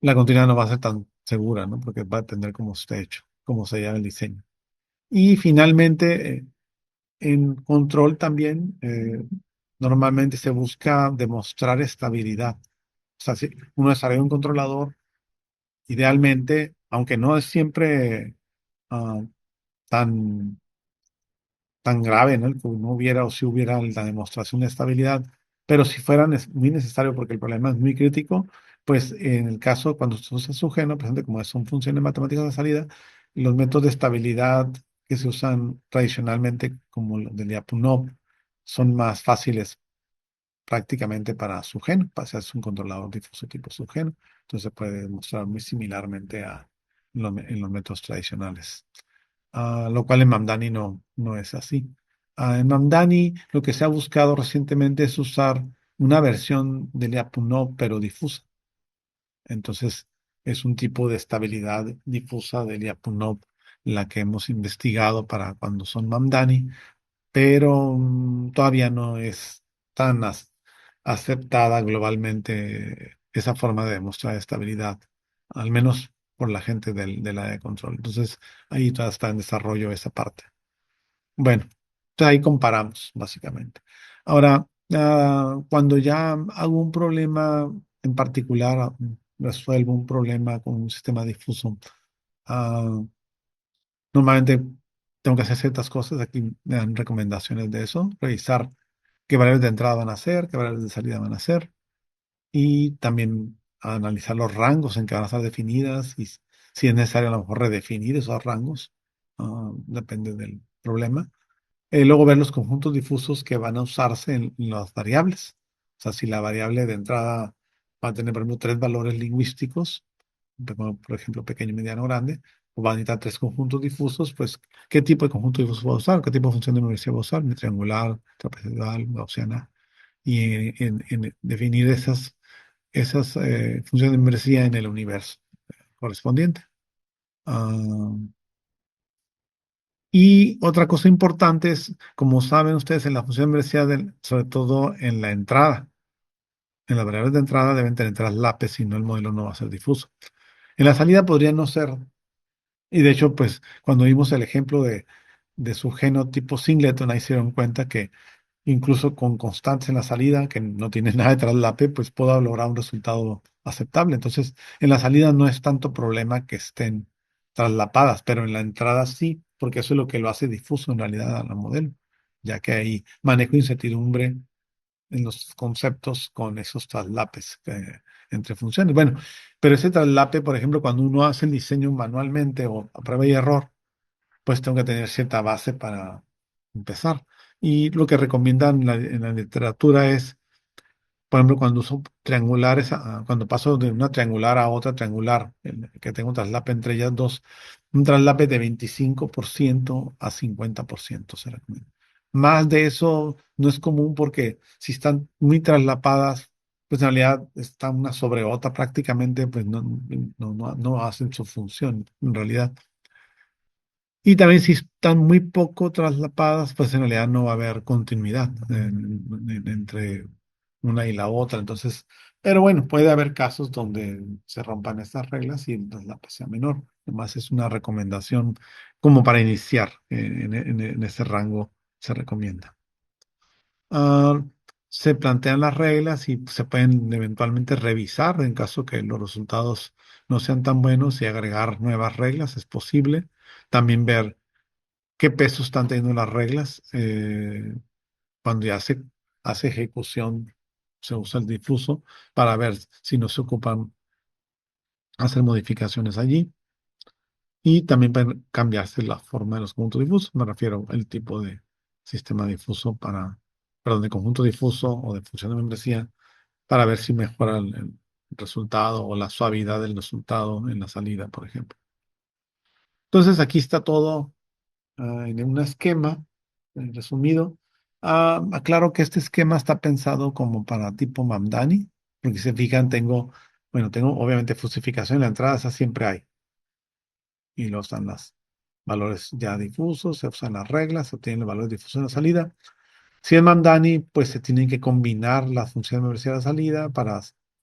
la continuidad no va a ser tan segura, ¿no? Porque va a depender cómo esté hecho, cómo se llama el diseño. Y finalmente, en control también, normalmente se busca demostrar estabilidad. O sea, si uno desarrolla un controlador, idealmente, aunque no es siempre ah, tan, tan grave, ¿no? El que no hubiera o si hubiera la demostración de estabilidad, pero si fuera muy necesario porque el problema es muy crítico, pues en el caso cuando se usa su geno, presente como son funciones matemáticas de salida, los métodos de estabilidad que se usan tradicionalmente, como los del Lyapunov, son más fáciles prácticamente para su gen, para ser un controlador difuso tipo subgeno. Entonces se puede demostrar muy similarmente en los métodos tradicionales. Lo cual en Mamdani no es así. En Mamdani lo que se ha buscado recientemente es usar una versión del Lyapunov pero difusa. Entonces es un tipo de estabilidad difusa del Lyapunov la que hemos investigado para cuando son Mamdani, pero todavía no es tan aceptada globalmente esa forma de demostrar estabilidad, al menos por la gente del área de control. Entonces, ahí todavía está en desarrollo esa parte. Bueno, entonces ahí comparamos, básicamente. Ahora, cuando ya hago un problema en particular, resuelvo un problema con un sistema difuso, ah, normalmente tengo que hacer ciertas cosas. Aquí me dan recomendaciones de eso. Revisar qué valores de entrada van a ser, qué valores de salida van a ser. Y también analizar los rangos en que van a estar definidas y si es necesario a lo mejor redefinir esos rangos. Depende del problema. Luego ver los conjuntos difusos que van a usarse en las variables. O sea, si la variable de entrada va a tener, por ejemplo, tres valores lingüísticos, por ejemplo, pequeño, mediano, grande, o va a necesitar tres conjuntos difusos, pues, ¿qué tipo de conjunto difuso va a usar? ¿Qué tipo de función de membresía va a usar? Triangular, trapezoidal, gaussiana. Y en definir esas funciones de membresía en el universo correspondiente. Ah, y otra cosa importante es, como saben ustedes, en la función de membresía, sobre todo en la entrada, en las variables de entrada deben tener traslape, si no el modelo no va a ser difuso. En la salida podría no ser. Y de hecho, pues cuando vimos el ejemplo de su genotipo singleton, ahí se dieron cuenta que incluso con constantes en la salida, que no tiene nada de traslape, pues puedo lograr un resultado aceptable. Entonces, en la salida no es tanto problema que estén traslapadas, pero en la entrada sí, porque eso es lo que lo hace difuso en realidad a la modelo, ya que hay manejo incertidumbre en los conceptos con esos traslapes entre funciones. Bueno, pero ese traslape, por ejemplo, cuando uno hace el diseño manualmente o a prueba y error, pues tengo que tener cierta base para empezar. Y lo que recomiendan en la literatura es, por ejemplo, cuando uso triangulares, cuando paso de una triangular a otra triangular, que tengo un traslape entre ellas dos, un traslape de 25% a 50% se recomienda. Más de eso no es común porque si están muy traslapadas, pues en realidad está una sobre otra prácticamente, pues no hacen su función en realidad. Y también si están muy poco traslapadas, pues en realidad no va a haber continuidad entre una y la otra. Entonces, pero bueno, puede haber casos donde se rompan estas reglas y el traslape sea menor. Además, es una recomendación como para iniciar en ese rango se recomienda. Ah, Se plantean las reglas y se pueden eventualmente revisar en caso que los resultados no sean tan buenos y agregar nuevas reglas, es posible. También ver qué peso están teniendo las reglas. Cuando ya se hace ejecución, se usa el difuso para ver si no se ocupan hacer modificaciones allí. Y también pueden cambiarse la forma de los conjuntos difusos. Me refiero al tipo de sistema difuso perdón, de conjunto difuso o de función de membresía para ver si mejora el resultado o la suavidad del resultado en la salida, por ejemplo. Entonces aquí está todo en un esquema resumido. Aclaro que este esquema está pensado como para tipo Mamdani, porque si se fijan, tengo obviamente fusificación en la entrada, esa siempre hay, y luego están los valores ya difusos, se usan las reglas, se obtienen los valores difusos en la salida. Si es Mamdani, pues se tienen que combinar las funciones de universidad de salida para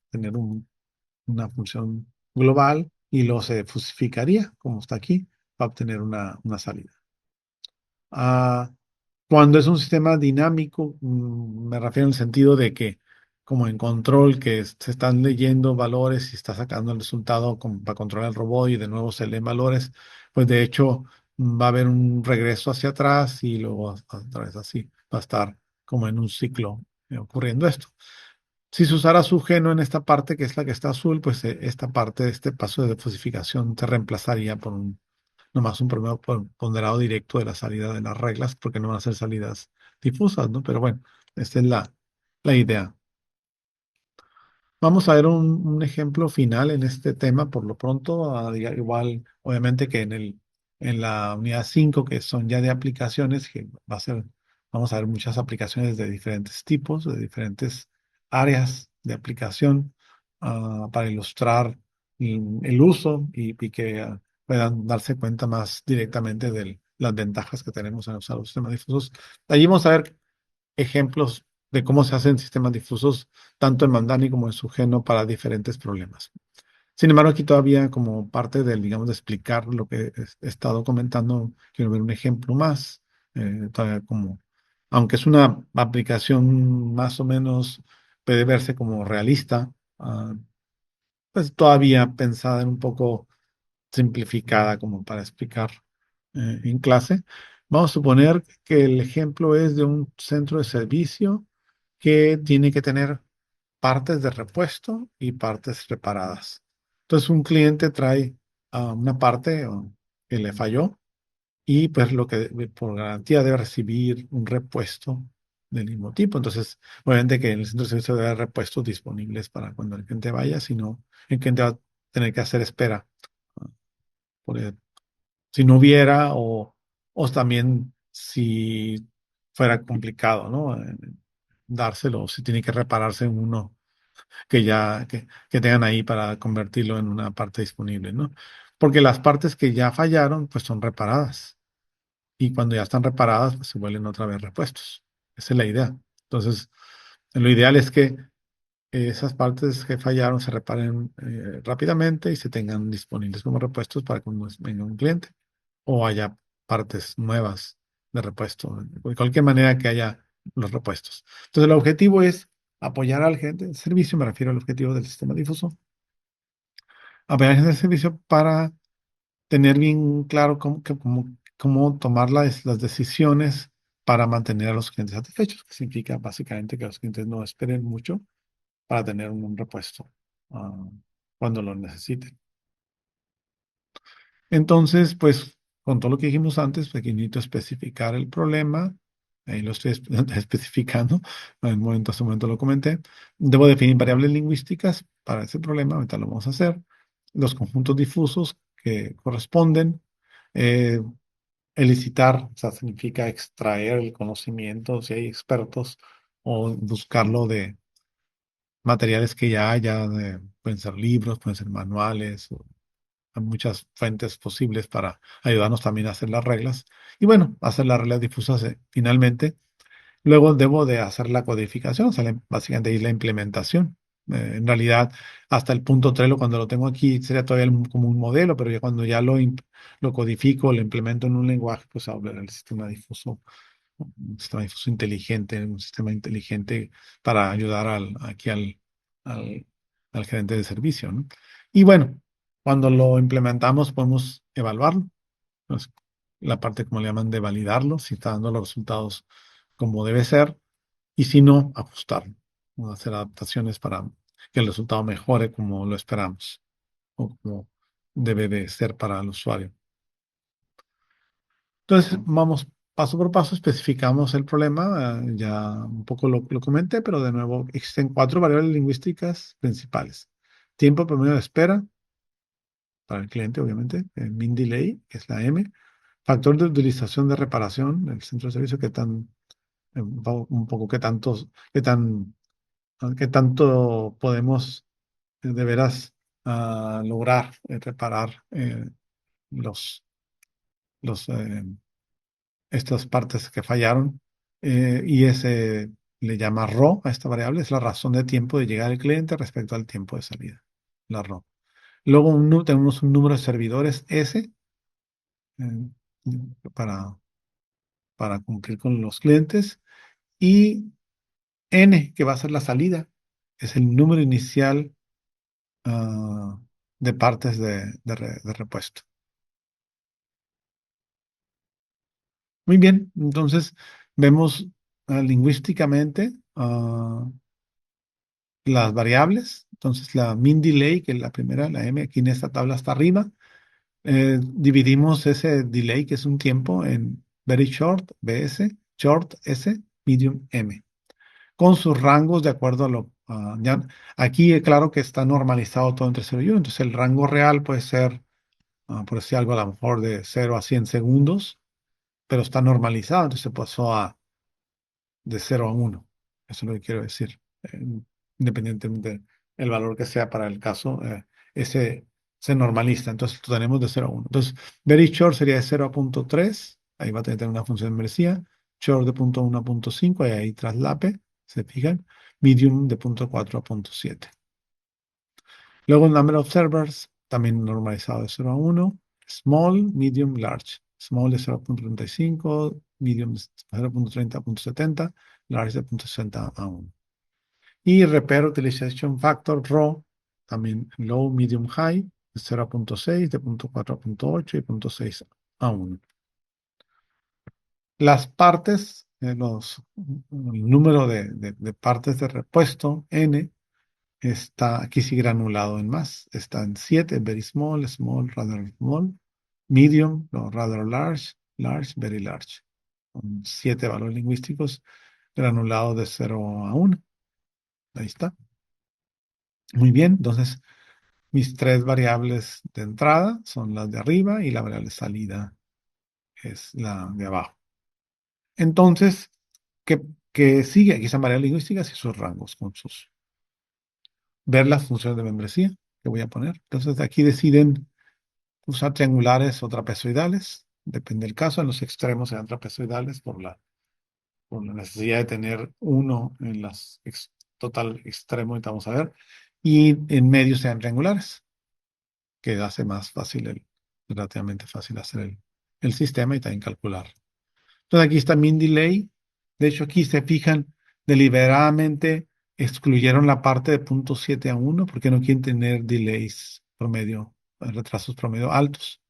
tener una función global y luego se fusificaría, como está aquí, para obtener una salida. Ah, Cuando es un sistema dinámico, me refiero en el sentido de que, como en control, que se están leyendo valores y está sacando el resultado para controlar el robot y de nuevo se leen valores, pues de hecho va a haber un regreso hacia atrás y luego otra vez así. Va a estar como en un ciclo ocurriendo esto. Si se usara Sugeno en esta parte, que es la que está azul, pues esta parte de este paso de fosificación se reemplazaría por nomás un promedio ponderado directo de la salida de las reglas, porque no van a ser salidas difusas, ¿no? Pero bueno, esta es la idea. Vamos a ver un ejemplo final en este tema por lo pronto, igual obviamente que en la unidad 5 que son ya de aplicaciones, que vamos a ver muchas aplicaciones de diferentes tipos, de diferentes áreas de aplicación, para ilustrar el uso y que puedan darse cuenta más directamente de las ventajas que tenemos en usar los sistemas difusos. Allí vamos a ver ejemplos de cómo se hacen sistemas difusos, tanto en Mandani como en Sugeno, para diferentes problemas. Sin embargo, aquí todavía como parte del, digamos, de explicar lo que he estado comentando, quiero ver un ejemplo más, todavía como, aunque es una aplicación más o menos, puede verse como realista, pues todavía pensada en un poco simplificada como para explicar en clase. Vamos a suponer que el ejemplo es de un centro de servicio que tiene que tener partes de repuesto y partes reparadas. Entonces, un cliente trae una parte que le falló y pues lo que por garantía debe recibir un repuesto del mismo tipo. Entonces, obviamente que en el centro de servicio debe haber repuestos disponibles para cuando el cliente vaya, si no, el cliente va a tener que hacer espera por si no hubiera o también si fuera complicado, ¿no? Dárselo, si tiene que repararse en uno que tengan ahí para convertirlo en una parte disponible, ¿no? Porque las partes que ya fallaron, pues son reparadas. Y cuando ya están reparadas, pues se vuelven otra vez repuestos. Esa es la idea. Entonces, lo ideal es que esas partes que fallaron se reparen rápidamente y se tengan disponibles como repuestos para cuando venga un cliente o haya partes nuevas de repuesto, de cualquier manera que haya los repuestos. Entonces, el objetivo es apoyar al gente de servicio, me refiero al objetivo del sistema difuso, apoyar al gente de servicio para tener bien claro cómo tomar las decisiones para mantener a los clientes satisfechos, que significa básicamente que los clientes no esperen mucho para tener un repuesto ah, cuando lo necesiten. Entonces, pues, con todo lo que dijimos antes, pues, aquí necesito especificar el problema. Ahí lo estoy especificando. En un momento, hace un momento lo comenté. Debo definir variables lingüísticas para ese problema. Ahorita lo vamos a hacer. Los conjuntos difusos que corresponden. eh, Elicitar, o sea, significa extraer el conocimiento, si hay expertos, o buscarlo de materiales que ya haya, pueden ser libros, pueden ser manuales, hay muchas fuentes posibles para ayudarnos también a hacer las reglas. Y bueno, hacer las reglas difusas finalmente. Luego debo de hacer la codificación, o sea, básicamente ahí la implementación. En realidad, hasta el punto Trello, cuando lo tengo aquí, sería todavía como un modelo, pero ya cuando ya lo codifico, lo implemento en un lenguaje, pues hablar el sistema difuso, un sistema difuso inteligente, un sistema inteligente para ayudar al, al gerente de servicio, ¿no? Y bueno, cuando lo implementamos, podemos evaluarlo, pues, la parte, como le llaman, de validarlo, si está dando los resultados como debe ser, y si no, ajustarlo, o hacer adaptaciones para que el resultado mejore como lo esperamos, o como debe de ser para el usuario. Entonces, vamos paso por paso, especificamos el problema, ya un poco lo comenté, pero de nuevo, existen cuatro variables lingüísticas principales. Tiempo promedio de espera para el cliente, obviamente, el mean delay, que es la M. Factor de utilización de reparación, el centro de servicio, un poco qué tanto podemos de veras lograr reparar los, los, estas partes que fallaron. Y ese le llama RO a esta variable, es la razón de tiempo de llegar al cliente respecto al tiempo de salida, la RO. Luego tenemos un número de servidores S eh, para, para cumplir con los clientes y N, que va a ser la salida, es el número inicial ah, de partes de repuesto. Muy bien, entonces vemos lingüísticamente las variables. Entonces la mean delay, que es la primera, la M, aquí en esta tabla está arriba. Dividimos ese delay, que es un tiempo, en very short, BS, short, S, medium, M, con sus rangos de acuerdo a aquí claro que está normalizado todo entre 0 y 1, entonces el rango real puede ser, por decir algo, a lo mejor de 0 a 100 segundos, pero está normalizado, entonces se pasó de 0 a 1. Eso es lo que quiero decir. Independientemente del valor que sea para el caso, ese se normaliza. Entonces lo tenemos de 0 a 1. Entonces, very short sería de 0 a 0.3. Ahí va a tener una función de membresía. Short de punto 1 a punto 5. Y ahí traslape. ¿Se fijan? Medium de punto 4 a punto 7. Luego el number of servers, también normalizado de 0 a 1. Small, medium, large. Small de 0.35, medium de 0.30 a 0.70, large de 0.60 a 1. Y Repair Utilization Factor, RAW, también low, medium, high, de 0.6, de 0.4 a 0.8 y 0.6 a 1. Las partes, el número de partes de repuesto, N, está aquí sí granulado en más. Está en 7, very small, small, rather small, medium, no, rather large, large, very large. Con 7 valores lingüísticos granulados de 0 a 1. Ahí está. Muy bien, entonces mis tres variables de entrada son las de arriba y la variable salida es la de abajo. Entonces, ¿qué, qué sigue? Aquí están variables lingüísticas y sus rangos con sus... Ver las funciones de membresía que voy a poner. Entonces, aquí deciden usar triangulares o trapezoidales. Depende del caso. En los extremos serán trapezoidales por la necesidad de tener uno en las total extremo, y vamos a ver. Y en medio sean triangulares, que hace más fácil relativamente fácil hacer el sistema y también calcular. Entonces aquí está mean delay. De hecho, aquí se fijan, deliberadamente excluyeron la parte de 0.7 a 1 porque no quieren tener delays promedio, retrasos promedio altos.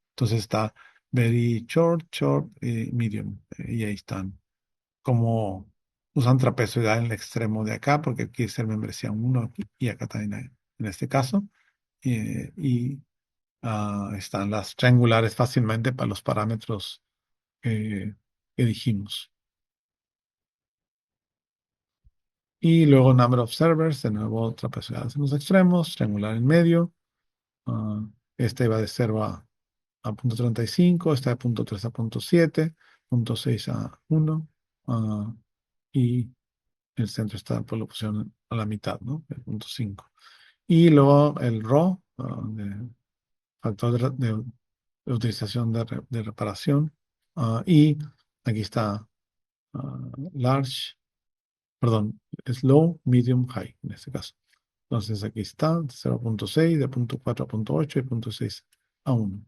Entonces está very short, short, medium. Y ahí están. Como usan trapezoidal en el extremo de acá, porque aquí es el membresía 1 y acá también hay, en este caso. Y están las triangulares fácilmente para los parámetros que dijimos. Y luego number of servers, de nuevo trapezoidales en los extremos, triangular en medio. Ah, este va de 0 a 0.35, este de 0.3 a 0.7, 0.6 a 1. Y el centro está, pues lo pusieron a la mitad, ¿no? El 0.5. Y luego el RAW, de factor de utilización de reparación. Y aquí está large, perdón, es low, medium, high en este caso. Entonces aquí está 0.6, de 0.4 a 0.8 y 0.6 a 1.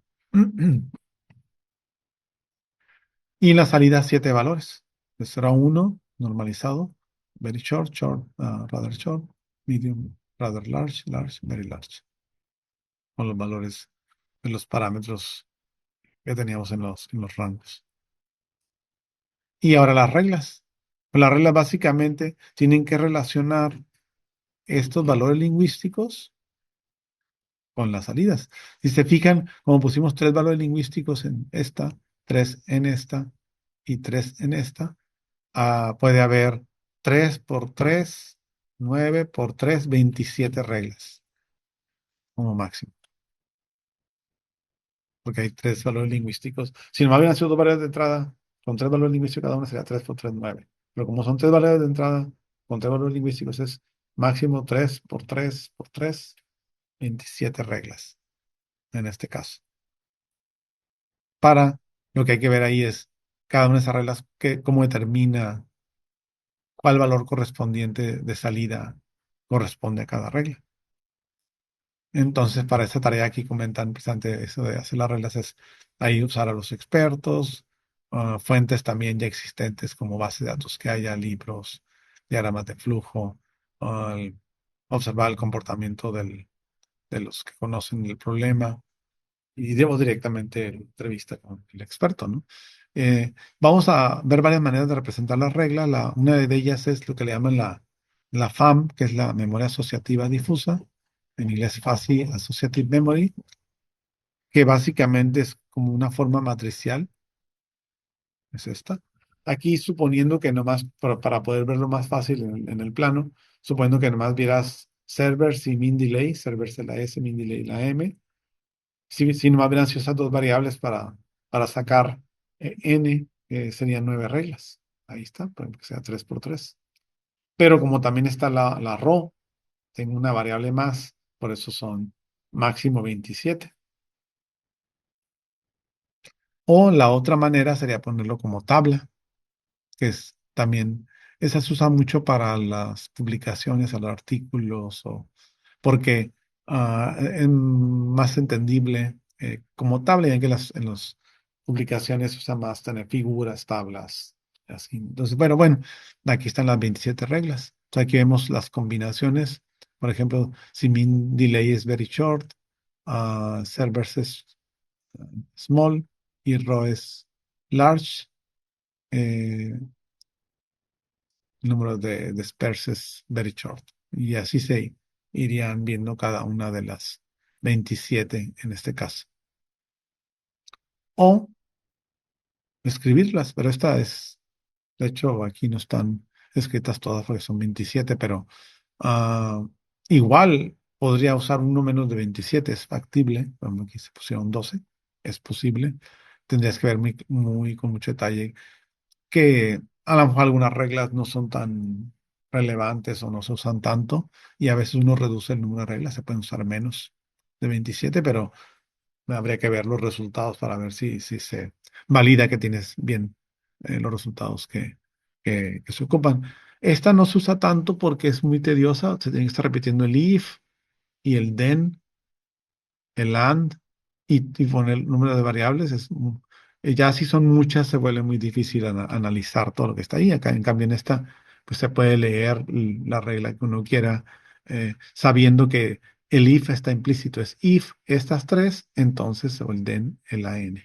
Y la salida 7 valores. De 0 a 1, normalizado, very short, short, rather short, medium, rather large, large, very large. Con los valores de los parámetros que teníamos en los rangos. Y ahora las reglas. Pues las reglas básicamente tienen que relacionar estos valores lingüísticos con las salidas. Si se fijan, como pusimos tres valores lingüísticos en esta, tres en esta y tres en esta, puede haber 3 por 3, 9 por 3, 27 reglas como máximo, porque hay tres valores lingüísticos. Si no hubieran sido dos valores de entrada, con tres valores lingüísticos cada uno sería 3 por 3, 9. Pero como son tres valores de entrada, con tres valores lingüísticos es máximo 3 por 3 por 3, 27 reglas en este caso. Para lo que hay que ver ahí es cada una de esas reglas, cómo determina cuál valor correspondiente de salida corresponde a cada regla. Entonces, para esta tarea aquí comentan precisamente eso de hacer las reglas, es ahí usar a los expertos, fuentes también ya existentes como base de datos que haya, libros, diagramas de flujo, observar el comportamiento de los que conocen el problema y debo directamente entrevista con el experto, ¿no? Vamos a ver varias maneras de representar las reglas. Una de ellas es lo que le llaman la FAM, que es la memoria asociativa difusa, en inglés Fuzzy Associative Memory, que básicamente es como una forma matricial, es esta. Aquí suponiendo que nomás, para poder verlo más fácil en el plano, suponiendo que nomás vieras servers y mean delay, servers de la S, mean delay la M, si nomás hubieran sido esas dos variables para sacar n, serían 9 reglas. Ahí está, por ejemplo, que sea 3 por 3. Pero como también está la row, tengo una variable más, por eso son máximo 27. O la otra manera sería ponerlo como tabla, que es también, esa se usa mucho para las publicaciones, a los artículos, porque es más entendible como tabla, ya que en las publicaciones se usa más tener figuras, tablas, así. Entonces, bueno, aquí están las 27 reglas. Entonces, aquí vemos las combinaciones. Por ejemplo, si mean delay es very short, servers es small y row es large. eh, Número de disperses very short. Y así se irían viendo cada una de las 27 en este caso. O escribirlas, pero esta es, de hecho, aquí no están escritas todas porque son 27, pero igual podría usar uno menos de 27, es factible, como aquí se pusieron 12, es posible. Tendrías que ver muy con mucho detalle que a lo mejor algunas reglas no son tan relevantes o no se usan tanto y a veces uno reduce el número de reglas, se pueden usar menos de 27, pero habría que ver los resultados para ver si se valida que tienes bien los resultados que se ocupan. Esta no se usa tanto porque es muy tediosa, se tiene que estar repitiendo el if y el then, el and y poner el número de variables. Ya si son muchas se vuelve muy difícil analizar todo lo que está ahí. Acá, en cambio, en esta, pues se puede leer la regla que uno quiera, sabiendo que el if está implícito. Es if estas tres, entonces, o el then, el an.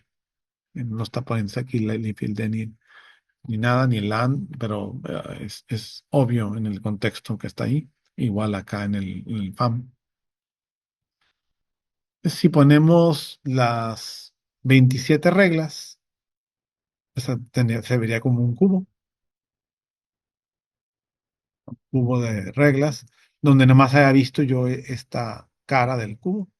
No está poniéndose aquí el if, el then, ni nada, ni el and, pero es obvio en el contexto que está ahí. Igual acá en el FAM. Si ponemos las 27 reglas, esa se vería como un cubo de reglas, donde nomás haya visto yo esta cara del cubo.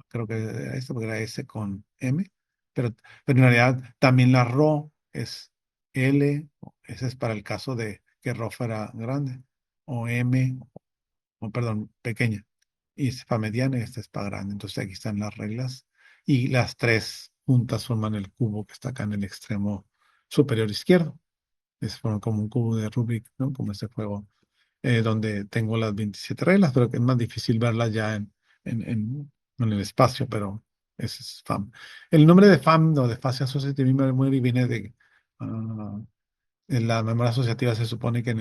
Creo que era esto, porque era S con M, pero en realidad también la RO es L, ese es para el caso de que RO fuera grande, o M, o perdón, pequeña. Y es para mediana y esta es para grande. Entonces aquí están las reglas y las tres juntas forman el cubo que está acá en el extremo superior izquierdo. Es como un cubo de Rubik, ¿no? Como este juego donde tengo las 27 reglas, pero que es más difícil verlas ya en, en- en el espacio, pero ese es FAM. El nombre de FAM o de Fase Associative Memory viene en la memoria asociativa. Se supone que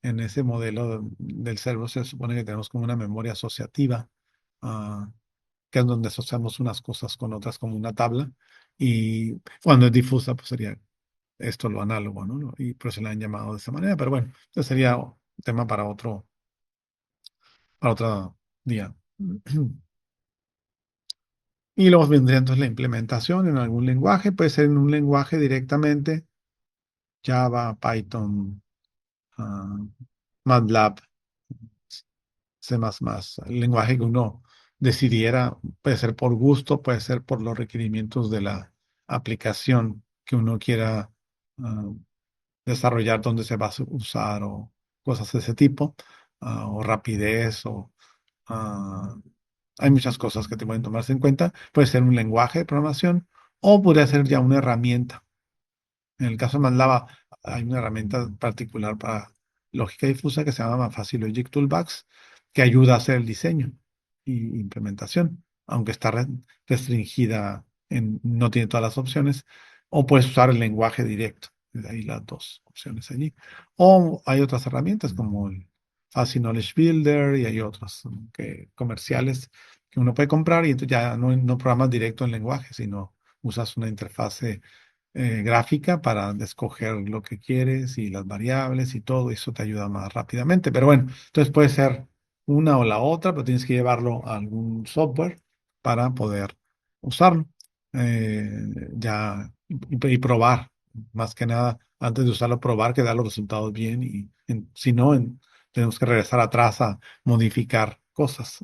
en ese modelo del cerebro se supone que tenemos como una memoria asociativa, ah, que es donde asociamos unas cosas con otras como una tabla. Y cuando es difusa, pues sería esto lo análogo, ¿no? Y por eso la han llamado de esa manera. Pero bueno, eso sería un tema para otro día. Y luego vendría entonces la implementación en algún lenguaje. Puede ser en un lenguaje directamente, Java, Python, ah, MATLAB, C++, el lenguaje que uno decidiera. Puede ser por gusto, puede ser por los requerimientos de la aplicación que uno quiera ah, desarrollar, dónde se va a usar o cosas de ese tipo, o rapidez ah, hay muchas cosas que te pueden tomarse en cuenta. Puede ser un lenguaje de programación o podría ser ya una herramienta. En el caso de MATLAB hay una herramienta particular para lógica difusa que se llama Fácil Logic Toolbox, que ayuda a hacer el diseño y implementación, aunque está restringida no tiene todas las opciones, o puedes usar el lenguaje directo. De ahí las dos opciones allí. O hay otras herramientas como el Fuzzy Knowledge Builder y hay otros comerciales que uno puede comprar y entonces ya no programas directo en lenguaje, sino usas una interfase gráfica para escoger lo que quieres y las variables y todo, eso te ayuda más rápidamente. Pero bueno, entonces puede ser una o la otra, pero tienes que llevarlo a algún software para poder usarlo. Ya y probar, más que nada, antes de usarlo, probar que da los resultados bien y si no, tenemos que regresar atrás a modificar cosas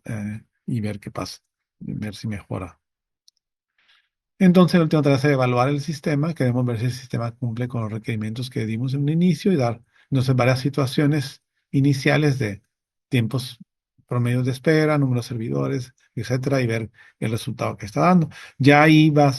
y ver qué pasa, ver si mejora. Entonces, la última tarea es evaluar el sistema. Queremos ver si el sistema cumple con los requerimientos que dimos en un inicio y dar, entonces, varias situaciones iniciales de tiempos promedios de espera, número de servidores, etcétera, y ver el resultado que está dando. Ya ahí va a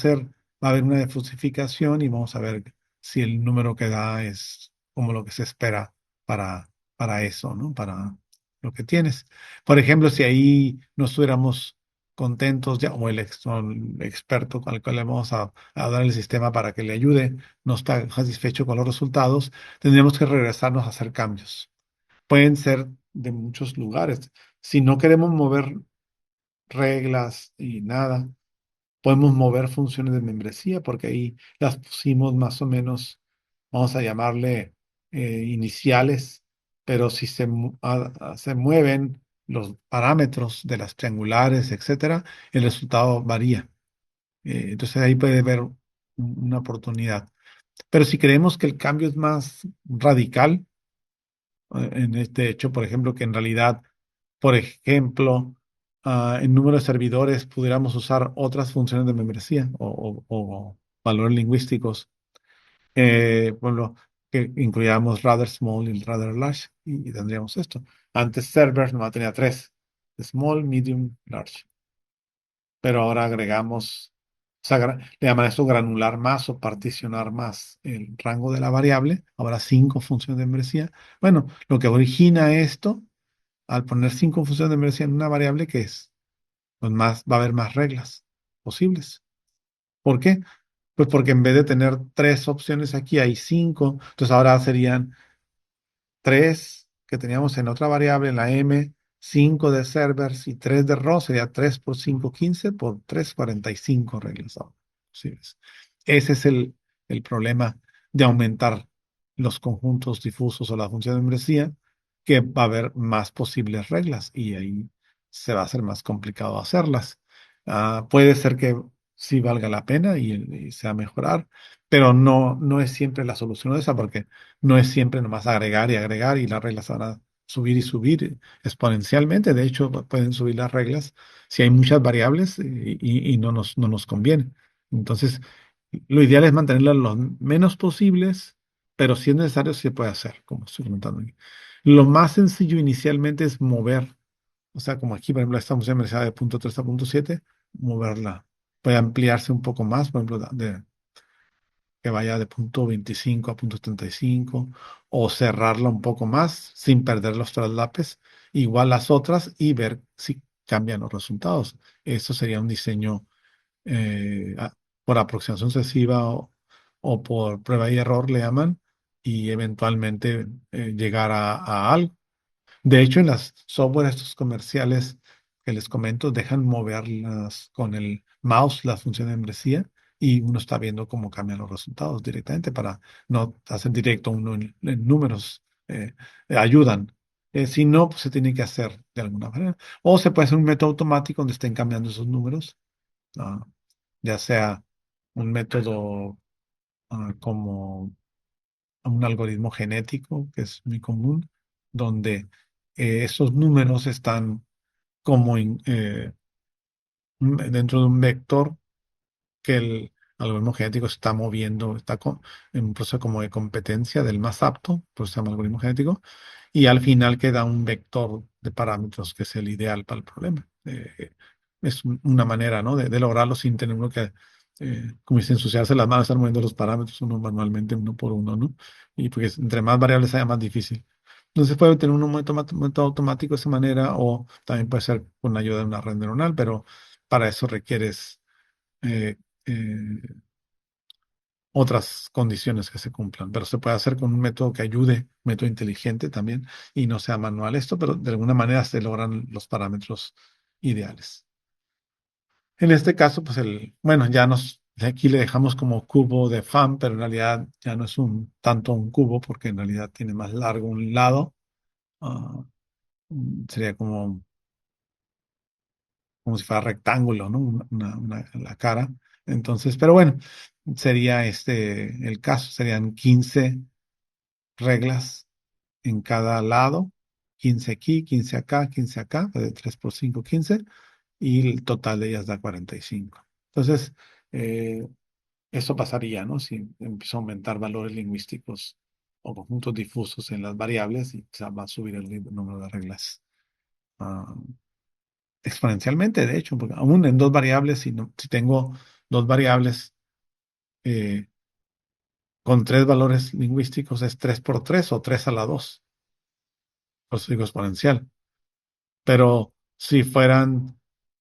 haber una defusificación y vamos a ver si el número que da es como lo que se espera para, para eso, ¿no? Para lo que tienes. Por ejemplo, si ahí no estuviéramos contentos ya, o el experto al cual le vamos a dar el sistema para que le ayude, no está satisfecho con los resultados, tendríamos que regresarnos a hacer cambios. Pueden ser de muchos lugares. Si no queremos mover reglas y nada, podemos mover funciones de membresía porque ahí las pusimos más o menos, vamos a llamarle iniciales, pero si se mueven los parámetros de las triangulares, etcétera, el resultado varía. Entonces ahí puede haber una oportunidad. Pero si creemos que el cambio es más radical, en este hecho, por ejemplo, que en realidad Por ejemplo, en número de servidores pudiéramos usar otras funciones de membresía o valores lingüísticos, por ejemplo, que incluyamos rather small y rather large y tendríamos esto. Antes servers no tenía tres, small, medium, large, pero ahora agregamos, o sea, le llaman esto granular más o particionar más el rango de la variable, ahora cinco funciones de membresía. Bueno, lo que origina esto, al poner cinco funciones de membresía en una variable, que es, pues más, va a haber más reglas posibles. ¿Por qué? Pues porque en vez de tener tres opciones aquí, hay cinco. Entonces ahora serían tres que teníamos en otra variable, en la M, 5 de servers y 3 de raw, sería 3 por 5 15 por 3 45 reglas ahora posibles. Ese es el problema de aumentar los conjuntos difusos o la función de membresía, que va a haber más posibles reglas y ahí se va a hacer más complicado hacerlas. Puede ser que sí valga la pena y sea mejorar, pero no es siempre la solución de esa, porque no es siempre nomás agregar y agregar y las reglas van a subir y subir exponencialmente. De hecho, pueden subir las reglas si hay muchas variables y no nos conviene. Entonces, lo ideal es mantenerlas lo menos posibles, pero si es necesario, se puede hacer, como estoy comentando aquí. Lo más sencillo inicialmente es mover, o sea, como aquí, por ejemplo, esta función merecida de punto 3 a punto 7, moverla. Puede ampliarse un poco más, por ejemplo, que vaya de punto 25 a punto 75 o cerrarla un poco más sin perder los traslapes, igual las otras y ver si cambian los resultados. Eso sería un diseño por aproximación sucesiva o por prueba y error, le llaman, y eventualmente llegar a algo. De hecho, en las software estos comerciales que les comento, dejan moverlas con el mouse, las funciones de membresía, y uno está viendo cómo cambian los resultados directamente para no hacer directo uno en números. Ayudan. Si no, pues se tiene que hacer de alguna manera. O se puede hacer un método automático donde estén cambiando esos números, ah, ya sea un método como un algoritmo genético, que es muy común, donde esos números están como dentro de un vector que el algoritmo genético está moviendo, en un proceso como de competencia del más apto, por eso se llama algoritmo genético, y al final queda un vector de parámetros que es el ideal para el problema. Es una manera, ¿no? de lograrlo sin tener uno que, como dice, ensuciarse las manos, estar moviendo los parámetros uno manualmente, uno por uno, ¿no? Y porque entre más variables haya, más difícil. Entonces puede tener un método automático de esa manera o también puede ser con la ayuda de una red neuronal, pero para eso requieres eh, eh, otras condiciones que se cumplan, pero se puede hacer con un método que ayude, un método inteligente también, y no sea manual esto, pero de alguna manera se logran los parámetros ideales. En este caso, pues bueno, aquí le dejamos como cubo de FAM, pero en realidad ya no es tanto un cubo, porque en realidad tiene más largo un lado. ah, Sería como si fuera rectángulo, ¿no? La cara. Entonces, pero bueno, sería el caso, serían 15 reglas en cada lado, 15 aquí, 15 acá, 15 acá, de 3 por 5 15 y el total de ellas da 45. Entonces, eh, eso pasaría, ¿no? Si empieza a aumentar valores lingüísticos o conjuntos difusos en las variables y se va a subir el número de reglas ah, exponencialmente, de hecho, porque aún en dos variables, si tengo dos variables eh, con tres valores lingüísticos, es 3 por 3 o 3 a la 2, por eso digo exponencial. Pero si fueran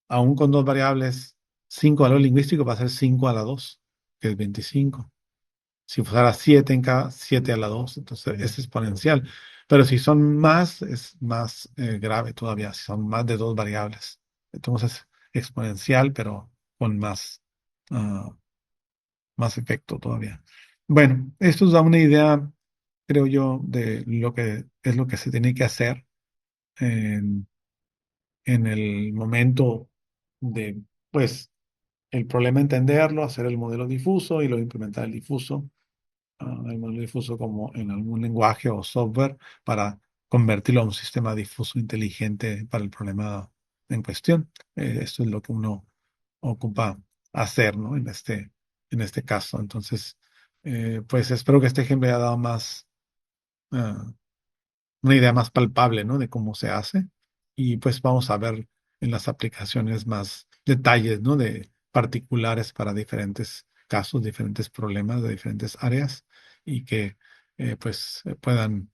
aún con dos variables, 5 valores lingüísticos, va a ser 5 a la 2, que es 25. Si fuera 7 en cada, 7 a la 2, entonces es exponencial. Pero si son más, es más grave todavía, si son más de dos variables. Entonces es exponencial, pero con ah, más efecto todavía. Bueno, esto nos da una idea, creo yo, de lo que es lo que se tiene que hacer en el momento de, pues, el problema entenderlo, hacer el modelo difuso y luego implementar el difuso, el modelo difuso como en algún lenguaje o software para convertirlo a un sistema difuso inteligente para el problema en cuestión. Esto es lo que uno ocupa hacer, ¿no? En este caso. Entonces, pues espero que este ejemplo haya dado más, ah, una idea más palpable, ¿no? De cómo se hace. Y pues vamos a ver en las aplicaciones más detalles, ¿no? De particulares para diferentes casos, diferentes problemas de diferentes áreas y que pues puedan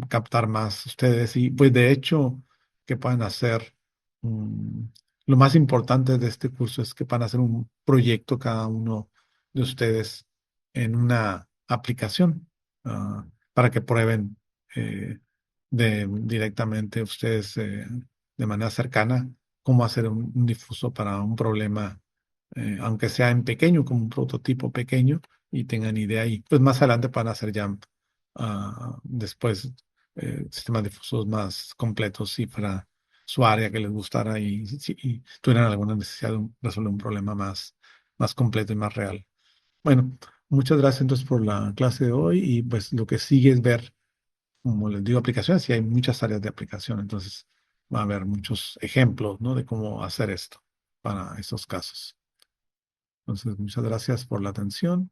captar más ustedes y pues de hecho que puedan hacer mm, lo más importante de este curso es que puedan hacer un proyecto cada uno de ustedes en una aplicación para que prueben directamente ustedes de manera cercana cómo hacer un difuso para un problema, aunque sea en pequeño, como un prototipo pequeño, y tengan idea y pues más adelante van a hacer ya después sistemas difusos más completos si para su área que les gustara y, y tuvieran alguna necesidad de resolver un problema más completo y más real. Bueno, muchas gracias entonces por la clase de hoy y pues lo que sigue es ver como les digo, aplicaciones, y hay muchas áreas de aplicación, entonces va a haber muchos ejemplos, ¿no? De cómo hacer esto para esos casos. Entonces, muchas gracias por la atención.